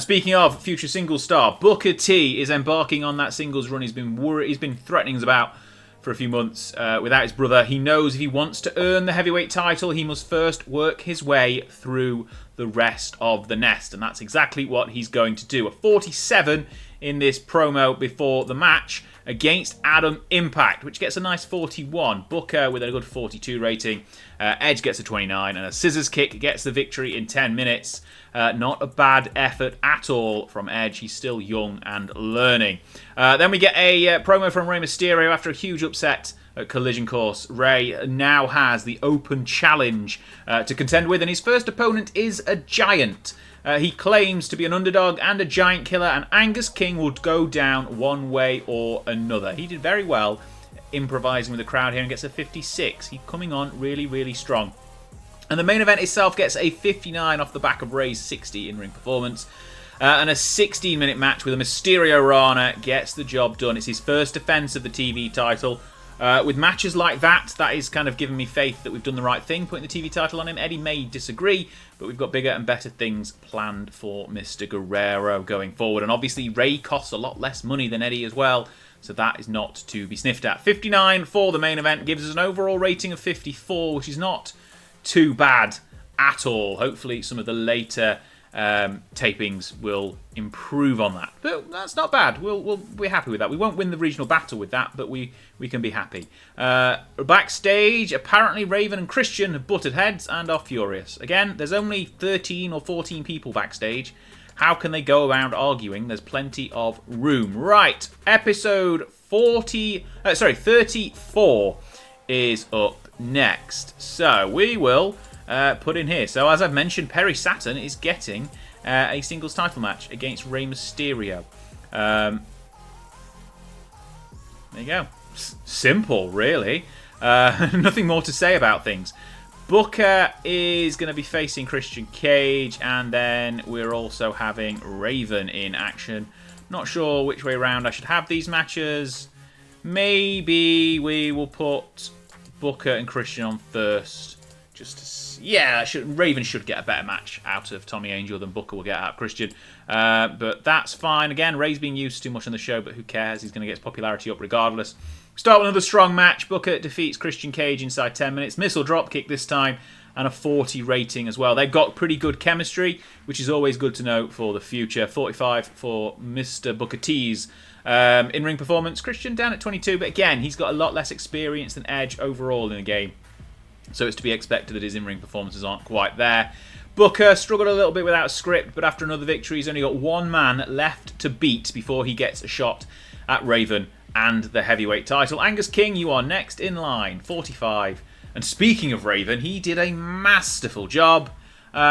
Speaking of future singles star, Booker T is embarking on that singles run. He's been threatening us about for a few months without his brother. He knows if he wants to earn the heavyweight title, he must first work his way through the rest of the nest. And that's exactly what he's going to do. A 47 in this promo before the match against Adam Impact, which gets a nice 41. Booker with a good 42 rating. Edge gets a 29, and a scissors kick gets the victory in 10 minutes. Not a bad effort at all from Edge. He's still young and learning. Then we get a promo from Rey Mysterio after a huge upset at Collision Course. Rey now has the open challenge to contend with, and his first opponent is a giant. He claims to be an underdog and a giant killer, and Angus King would go down one way or another. He did very well improvising with the crowd here and gets a 56. He's coming on really, really strong. And the main event itself gets a 59 off the back of Rey's 60 in-ring performance. And a 16-minute match with a Mysterio Rana gets the job done. It's his first defense of the TV title. With matches like that, that is kind of giving me faith that we've done the right thing, putting the TV title on him. Eddie may disagree, but we've got bigger and better things planned for Mr. Guerrero going forward. And obviously, Rey costs a lot less money than Eddie as well, so that is not to be sniffed at. 59 for the main event gives us an overall rating of 54, which is not too bad at all. Hopefully, some of the later tapings will improve on that, but that's not bad. We're happy with that. We won't win the regional battle with that, but we can be happy. Backstage, apparently Raven and Christian have butted heads and are furious. Again, there's only 13 or 14 people backstage. How can they go around arguing? There's plenty of room. Right, episode 34 is up next. So we will put in here. So as I've mentioned, Perry Saturn is getting a singles title match against Rey Mysterio. There you go. Simple, really. Nothing more to say about things. Booker is going to be facing Christian Cage, and then we're also having Raven in action. Not sure which way around I should have these matches. Maybe we will put Booker and Christian on first. Raven should get a better match out of Tommy Angel than Booker will get out of Christian. But that's fine. Again, Rey's being used too much on the show, but who cares? He's going to get his popularity up regardless. Start with another strong match. Booker defeats Christian Cage inside 10 minutes. Missile dropkick this time, and a 40 rating as well. They've got pretty good chemistry, which is always good to know for the future. 45 for Mr. Booker T's in-ring performance. Christian down at 22, but again, he's got a lot less experience than Edge overall in the game. So it's to be expected that his in-ring performances aren't quite there. Booker struggled a little bit without a script, but after another victory, he's only got one man left to beat before he gets a shot at Raven and the heavyweight title. Angus King, you are next in line, 45. And speaking of Raven, he did a masterful job.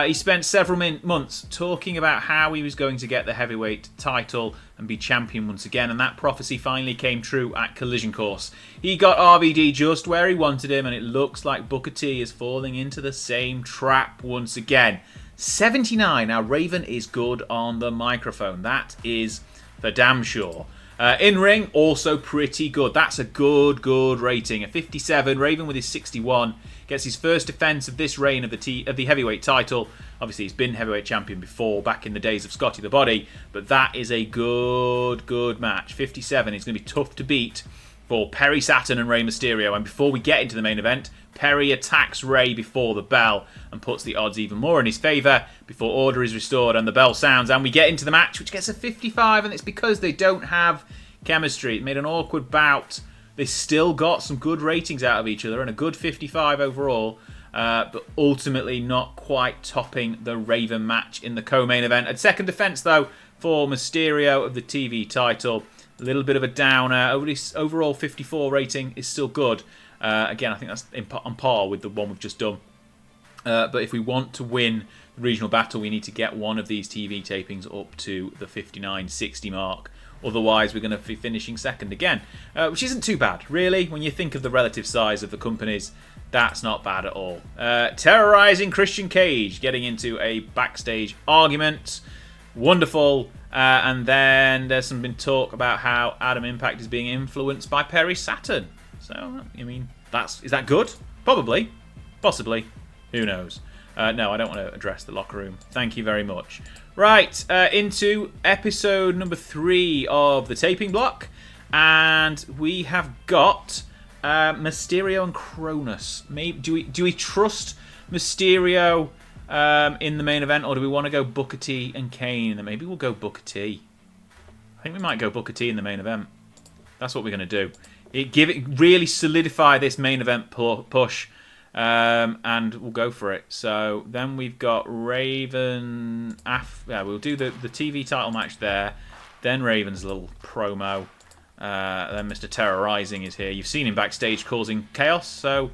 He spent several months talking about how he was going to get the heavyweight title and be champion once again, and that prophecy finally came true at Collision Course. He got RVD just where he wanted him, and it looks like Booker T is falling into the same trap once again. 79. Now, Raven is good on the microphone. That is for damn sure. In-ring, also pretty good. That's a good rating. A 57. Raven with his 61 gets his first defense of this reign of the heavyweight title. Obviously, he's been heavyweight champion before, back in the days of Scotty the Body, but that is a good match. 57 is going to be tough to beat for Perry Saturn and Rey Mysterio. And before we get into the main event, Perry attacks Rey before the bell and puts the odds even more in his favour before order is restored and the bell sounds. And we get into the match, which gets a 55, and it's because they don't have chemistry. It made an awkward bout. They still got some good ratings out of each other and a good 55 overall, but ultimately not quite topping the Raven match in the co-main event. A second defense, though, for Mysterio of the TV title. A little bit of a downer. Overall 54 rating is still good. Again, I think that's on par with the one we've just done. But if we want to win the regional battle, we need to get one of these TV tapings up to the 59-60 mark. Otherwise, we're going to be finishing second again, which isn't too bad, really. When you think of the relative size of the companies, that's not bad at all. Terrorizing Christian Cage, getting into a backstage argument. Wonderful. And then there's been talk about how Adam Impact is being influenced by Perry Saturn. So, I mean, is that good? Probably. Possibly. Who knows? No, I don't want to address the locker room. Thank you very much. Right, into episode number 3 of the taping block. And we have got Mysterio and Cronus. Do we trust Mysterio in the main event, or do we want to go Booker T and Kane? And then maybe we'll go Booker T. I think we might go Booker T in the main event. That's what we're going to do. Really solidify this main event push, and we'll go for it. So then we've got Raven. We'll do the TV title match there. Then Raven's little promo. Then Mr. Terrorizing is here. You've seen him backstage causing chaos. So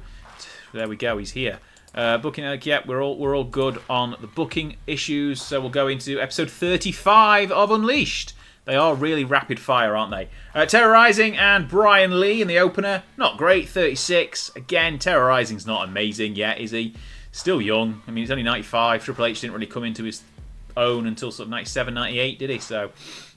there we go. He's here. Booking. We're all good on the booking issues. So we'll go into episode 35 of Unleashed. They are really rapid fire, aren't they? Terrorizing and Brian Lee in the opener. Not great, 36. Again, Terrorizing's not amazing yet, is he? Still young. I mean, he's only 95. Triple H didn't really come into his own until sort of 97, 98, did he? So,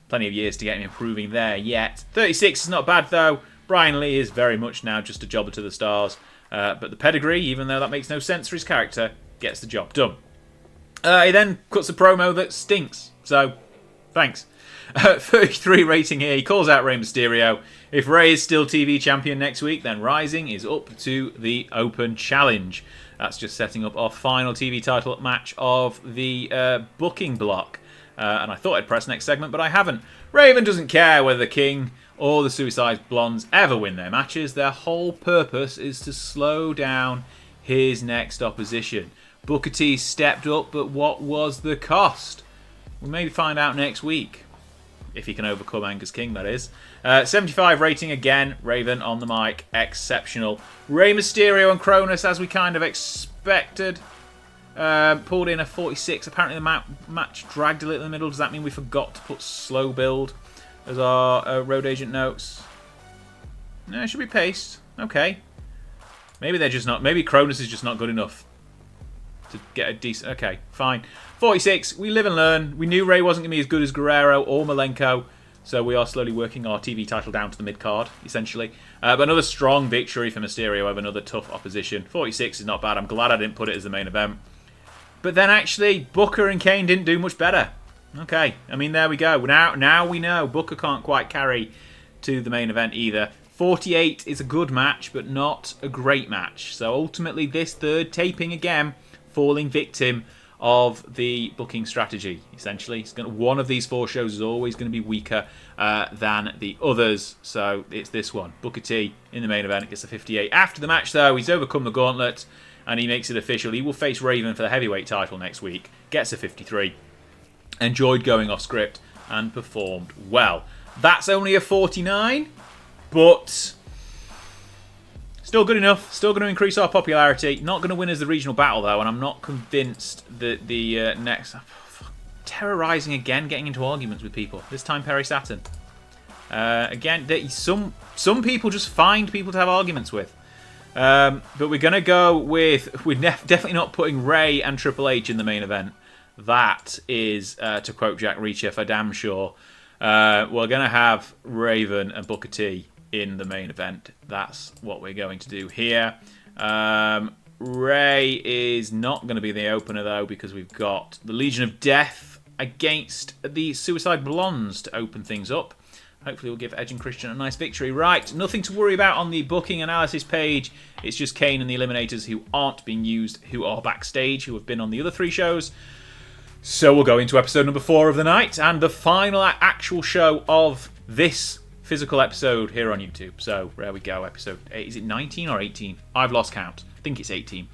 plenty of years to get him improving there yet. 36 is not bad, though. Brian Lee is very much now just a jobber to the stars. But the pedigree, even though that makes no sense for his character, gets the job done. He then cuts a promo that stinks. So, thanks. 33 rating here. He calls out Rey Mysterio. If Rey is still TV champion next week, then Rising is up to the Open Challenge. That's just setting up our final TV title match of the booking block. And I thought I'd press next segment, but I haven't. Raven doesn't care whether the King or the Suicide Blondes ever win their matches. Their whole purpose is to slow down his next opposition. Booker T stepped up, but what was the cost? We'll maybe find out next week. If he can overcome Angus King, that is. 75 rating again. Raven on the mic. Exceptional. Rey Mysterio and Cronus, as we kind of expected. Pulled in a 46. Apparently the match dragged a little in the middle. Does that mean we forgot to put slow build as our road agent notes? No, it should be paced. Okay. Maybe they're just not. Maybe Cronus is just not good enough to get a decent... Okay, fine. 46, we live and learn. We knew Rey wasn't going to be as good as Guerrero or Malenko, so we are slowly working our TV title down to the mid-card, essentially. But another strong victory for Mysterio over another tough opposition. 46 is not bad. I'm glad I didn't put it as the main event. But then actually, Booker and Kane didn't do much better. Okay, I mean, there we go. Now we know Booker can't quite carry to the main event either. 48 is a good match, but not a great match. So ultimately, this third taping again... falling victim of the booking strategy, essentially. One of these 4 shows is always going to be weaker than the others, so it's this one. Booker T in the main event. It gets a 58. After the match, though, he's overcome the gauntlet, and he makes it official. He will face Raven for the heavyweight title next week. Gets a 53. Enjoyed going off script and performed well. That's only a 49, but... still good enough. Still going to increase our popularity. Not going to win as the regional battle, though, and I'm not convinced that the next... Terrorizing again, getting into arguments with people. This time, Perry Saturn. Again, some people just find people to have arguments with. But we're going to go with... we're definitely not putting Rey and Triple H in the main event. That is, to quote Jack Reacher, for damn sure. We're going to have Raven and Booker T in the main event. That's what we're going to do here. Rey is not going to be the opener, though, because we've got the Legion of Death against the Suicide Blondes to open things up. Hopefully we'll give Edge and Christian a nice victory. Right, nothing to worry about on the booking analysis page. It's just Kane and the Eliminators who aren't being used, who are backstage, who have been on the other 3 shows. So we'll go into episode number 4 of the night, and the final actual show of this physical episode here on YouTube. So there we go, episode 8. Is it 19 or 18? I've lost count. I think it's 18.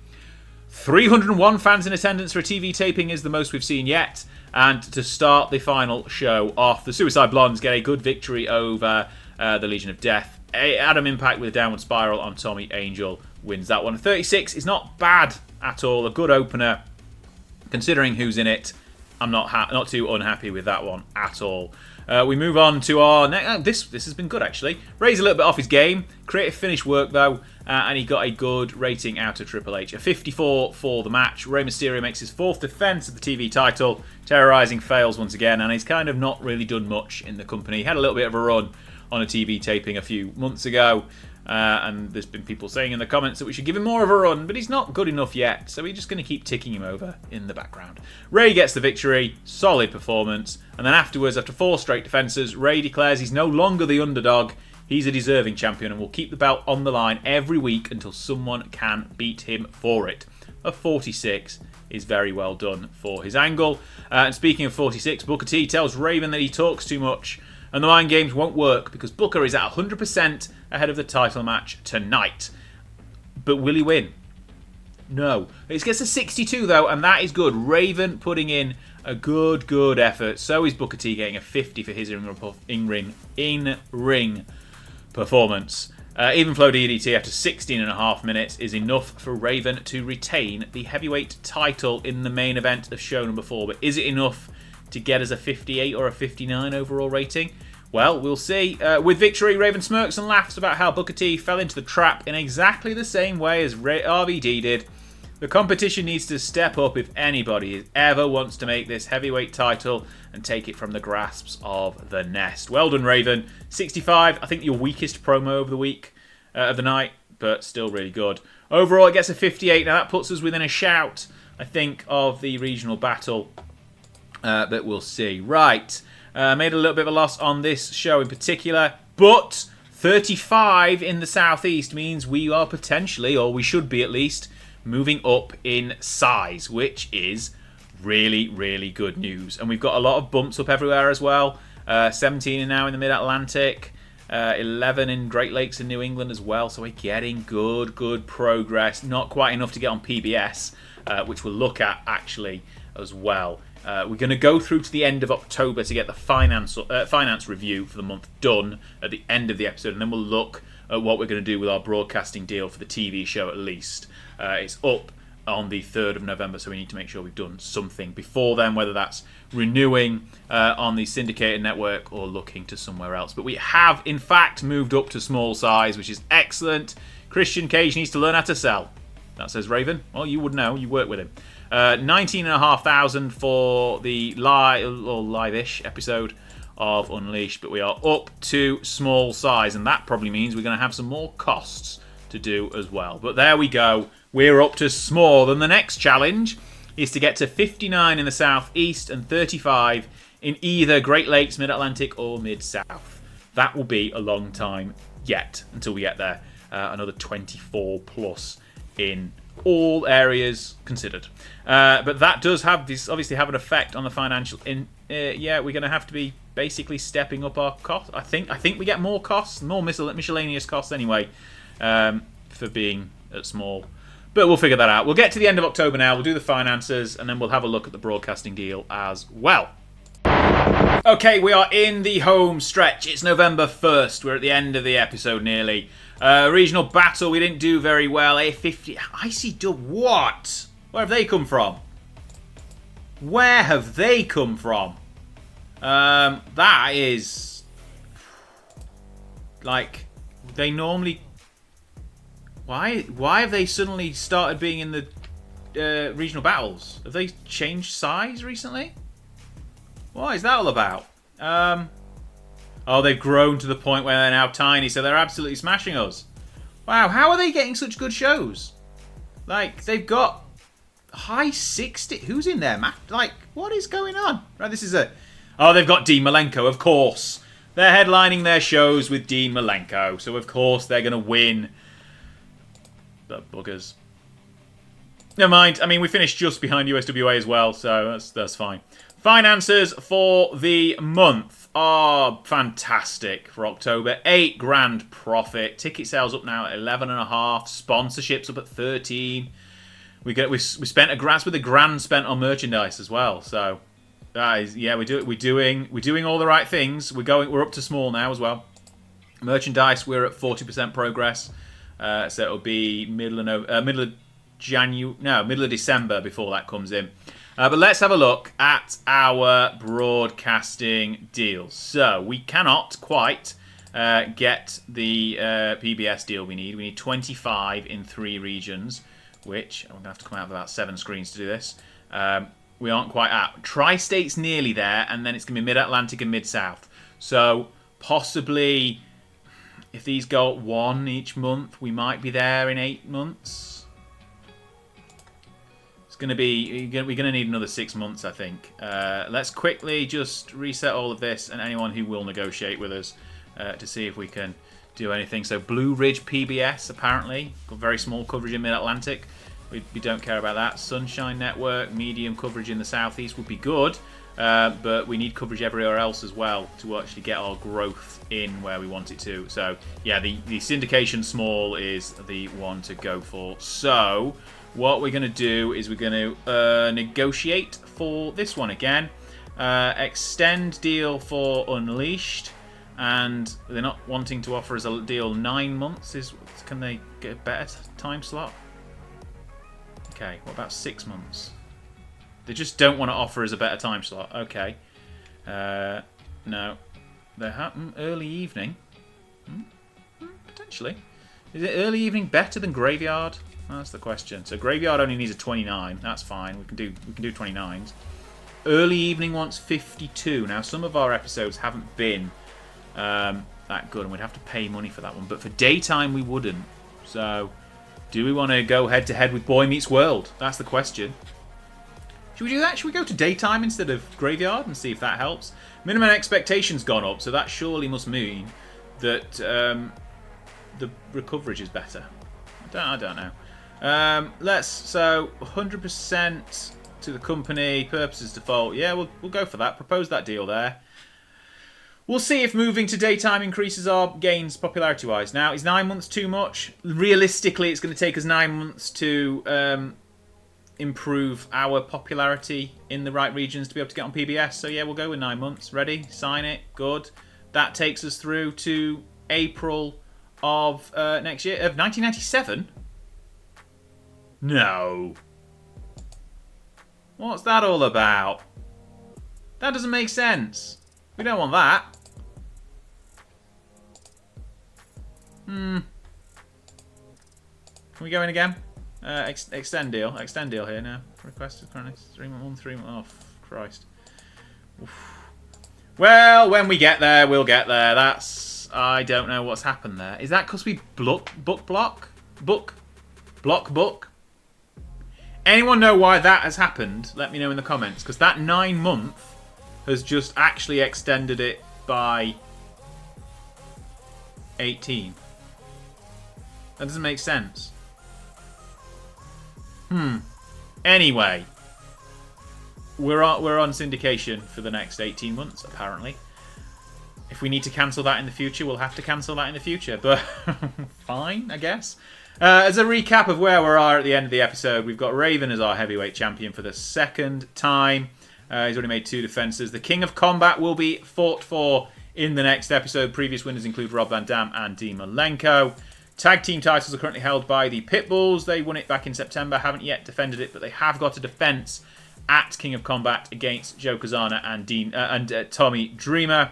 301 fans in attendance for a TV taping is the most we've seen yet. And to start the final show off, the Suicide Blondes get a good victory over the Legion of Death. Adam Impact with a downward spiral on Tommy Angel wins that one. 36 is not bad at all. A good opener, considering who's in it. I'm not too unhappy with that one at all. We move on to our next... this has been good, actually. Rey's a little bit off his game. Creative finish work, though. And he got a good rating out of Triple H. A 54 for the match. Rey Mysterio makes his 4th defense of the TV title. Terrorizing fails once again. And he's kind of not really done much in the company. He had a little bit of a run on a TV taping a few months ago. And there's been people saying in the comments that we should give him more of a run, but he's not good enough yet, so we're just going to keep ticking him over in the background. Rey gets the victory, solid performance, and then afterwards, after 4 straight defences, Rey declares he's no longer the underdog, he's a deserving champion and will keep the belt on the line every week until someone can beat him for it. of 46 is very well done for his angle. And speaking of 46, Booker T tells Raven that he talks too much and the mind games won't work because Booker is at 100% ahead of the title match tonight. But will he win? No. It gets a 62 though, and that is good. Raven putting in a good effort. So is Booker T getting a 50 for his in-ring performance. Even flow DDT after 16.5 minutes is enough for Raven to retain the heavyweight title in the main event of show number 4. But is it enough to get us a 58 or a 59 overall rating? Well, we'll see. With victory, Raven smirks and laughs about how Booker T fell into the trap in exactly the same way as RVD did. The competition needs to step up if anybody ever wants to make this heavyweight title and take it from the grasps of the Nest. Well done, Raven. 65, I think your weakest promo of the night, but still really good. Overall, it gets a 58. Now that puts us within a shout, I think, of the regional battle, but we'll see. Right, made a little bit of a loss on this show in particular, but 35 in the southeast means we are potentially, or we should be at least, moving up in size, which is really good news. And we've got a lot of bumps up everywhere as well. 17 now in the Mid-Atlantic, 11 in Great Lakes and New England as well. So we're getting good progress. Not quite enough to get on PBS, which we'll look at actually as well. We're going to go through to the end of October to get the finance review for the month done at the end of the episode, and then we'll look at what we're going to do with our broadcasting deal for the TV show at least. It's up on the 3rd of November, so we need to make sure we've done something before then, whether that's renewing on the syndicated network or looking to somewhere else. But we have, in fact, moved up to small size, which is excellent. Christian Cage needs to learn how to sell. That says Raven. Well, you would know. You work with him. 19,500 for the live-ish episode of Unleashed, but we are up to small size, and that probably means we're going to have some more costs to do as well. But there we go. We're up to small, and the next challenge is to get to 59 in the southeast and 35 in either Great Lakes, Mid-Atlantic, or Mid-South. That will be a long time yet until we get there. Another 24 plus in all areas considered. But that does have this obviously have an effect on the financial. Yeah, we're going to have to be basically stepping up our costs. I think we get more costs, more miscellaneous costs anyway, for being at small. But we'll figure that out. We'll get to the end of October now. We'll do the finances, and then we'll have a look at the broadcasting deal as well. Okay, we are in the home stretch. It's November 1st. We're at the end of the episode nearly. Regional battle, we didn't do very well. A50, ICW, what? Where have they come from? Where have they come from? That is... like, they normally... Why have they suddenly started being in the regional battles? Have they changed size recently? What is that all about? Oh, they've grown to the point where they're now tiny, so they're absolutely smashing us. Wow, how are they getting such good shows? Like, they've got high 60... Who's in there, Matt? Like, what is going on? Right, this is a... Oh, they've got Dean Malenko, of course. They're headlining their shows with Dean Malenko, so of course they're going to win. The buggers. Never mind. I mean, we finished just behind USWA as well, so that's fine. Finances for the month are fantastic for October. 8 grand profit. Ticket sales up now at 11.5. Sponsorships up at 13. We spent a grand with a grand spent on merchandise as well. So that is, yeah, we're doing all the right things. We're up to small now as well. Merchandise, we're at 40% progress. So it'll be middle of December before that comes in. But let's have a look at our broadcasting deals. So we cannot quite get the PBS deal we need. We need 25 in 3 regions, which I'm going to have to come out of about 7 screens to do this. We aren't quite at. Tri-State's nearly there, and then it's going to be Mid-Atlantic and Mid-South. So possibly... if these go at 1 each month, we might be there in 8 months. It's going to be... we're going to need another 6 months, I think. Let's quickly just reset all of this and anyone who will negotiate with us to see if we can do anything. So Blue Ridge PBS, apparently. Got very small coverage in Mid-Atlantic. We don't care about that. Sunshine Network, medium coverage in the southeast would be good, but we need coverage everywhere else as well to actually get our growth in where we want it to. So yeah, the syndication small is the one to go for. So what we're going to do is we're going to negotiate for this one again. Extend deal for Unleashed, and they're not wanting to offer us a deal 9 months. Can they get a better time slot? Okay, what about 6 months? They just don't want to offer us a better time slot. Okay. No. They're early evening. Potentially. Is it early evening better than Graveyard? That's the question. So Graveyard only needs a 29. That's fine. We can do 29s. Early evening wants 52. Now, some of our episodes haven't been that good, and we'd have to pay money for that one. But for daytime, we wouldn't. So... do we want to go head-to-head with Boy Meets World? That's the question. Should we do that? Should we go to daytime instead of Graveyard and see if that helps? Minimum expectation's gone up, so that surely must mean that the coverage is better. I don't know. So 100% to the company, purposes default. Yeah, we'll go for that. Propose that deal there. We'll see if moving to daytime increases our gains popularity-wise. Now, is 9 months too much? Realistically, it's going to take us 9 months to improve our popularity in the right regions to be able to get on PBS. So yeah, we'll go with 9 months. Ready? Sign it. Good. That takes us through to April of next year. Of 1997? No. What's that all about? That doesn't make sense. We don't want that. Can we go in again? Extend deal. Extend deal here now. Requested currently 3 months, 3 months. Oh, Christ. Oof. Well, when we get there, we'll get there. I don't know what's happened there. Is that because we block? Anyone know why that has happened? Let me know in the comments. Because that 9 month has just actually extended it by 18. That doesn't make sense. Anyway, we're on syndication for the next 18 months, apparently. If we need to cancel that in the future, we'll have to cancel that in the future. But fine, I guess. As a recap of where we are at the end of the episode, we've got Raven as our heavyweight champion for the second time. He's already made 2 defenses. The King of Combat will be fought for in the next episode. Previous winners include Rob Van Dam and Dean Malenko. Tag team titles are currently held by the Pitbulls. They won it back in September, haven't yet defended it, but they have got a defense at King of Combat against Joe Kazana and Tommy Dreamer.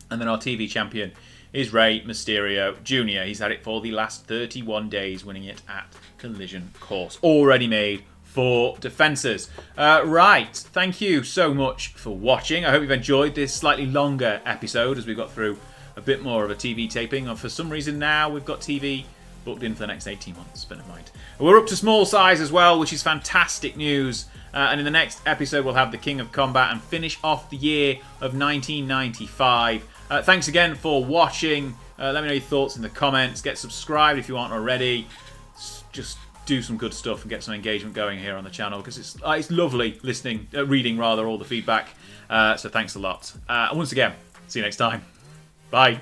And then our TV champion is Rey Mysterio Jr. He's had it for the last 31 days, winning it at Collision Course. Already made 4 defenses. Right, thank you so much for watching. I hope you've enjoyed this slightly longer episode as we got through a bit more of a TV taping. And for some reason now we've got TV booked in for the next 18 months, but never mind. We're up to small size as well, which is fantastic news. And in the next episode we'll have the King of Combat and finish off the year of 1995. Thanks again for watching. Let me know your thoughts in the comments. Get subscribed if you aren't already. Just do some good stuff and get some engagement going here on the channel, because it's lovely reading all the feedback. So thanks a lot. And once again, see you next time. Bye.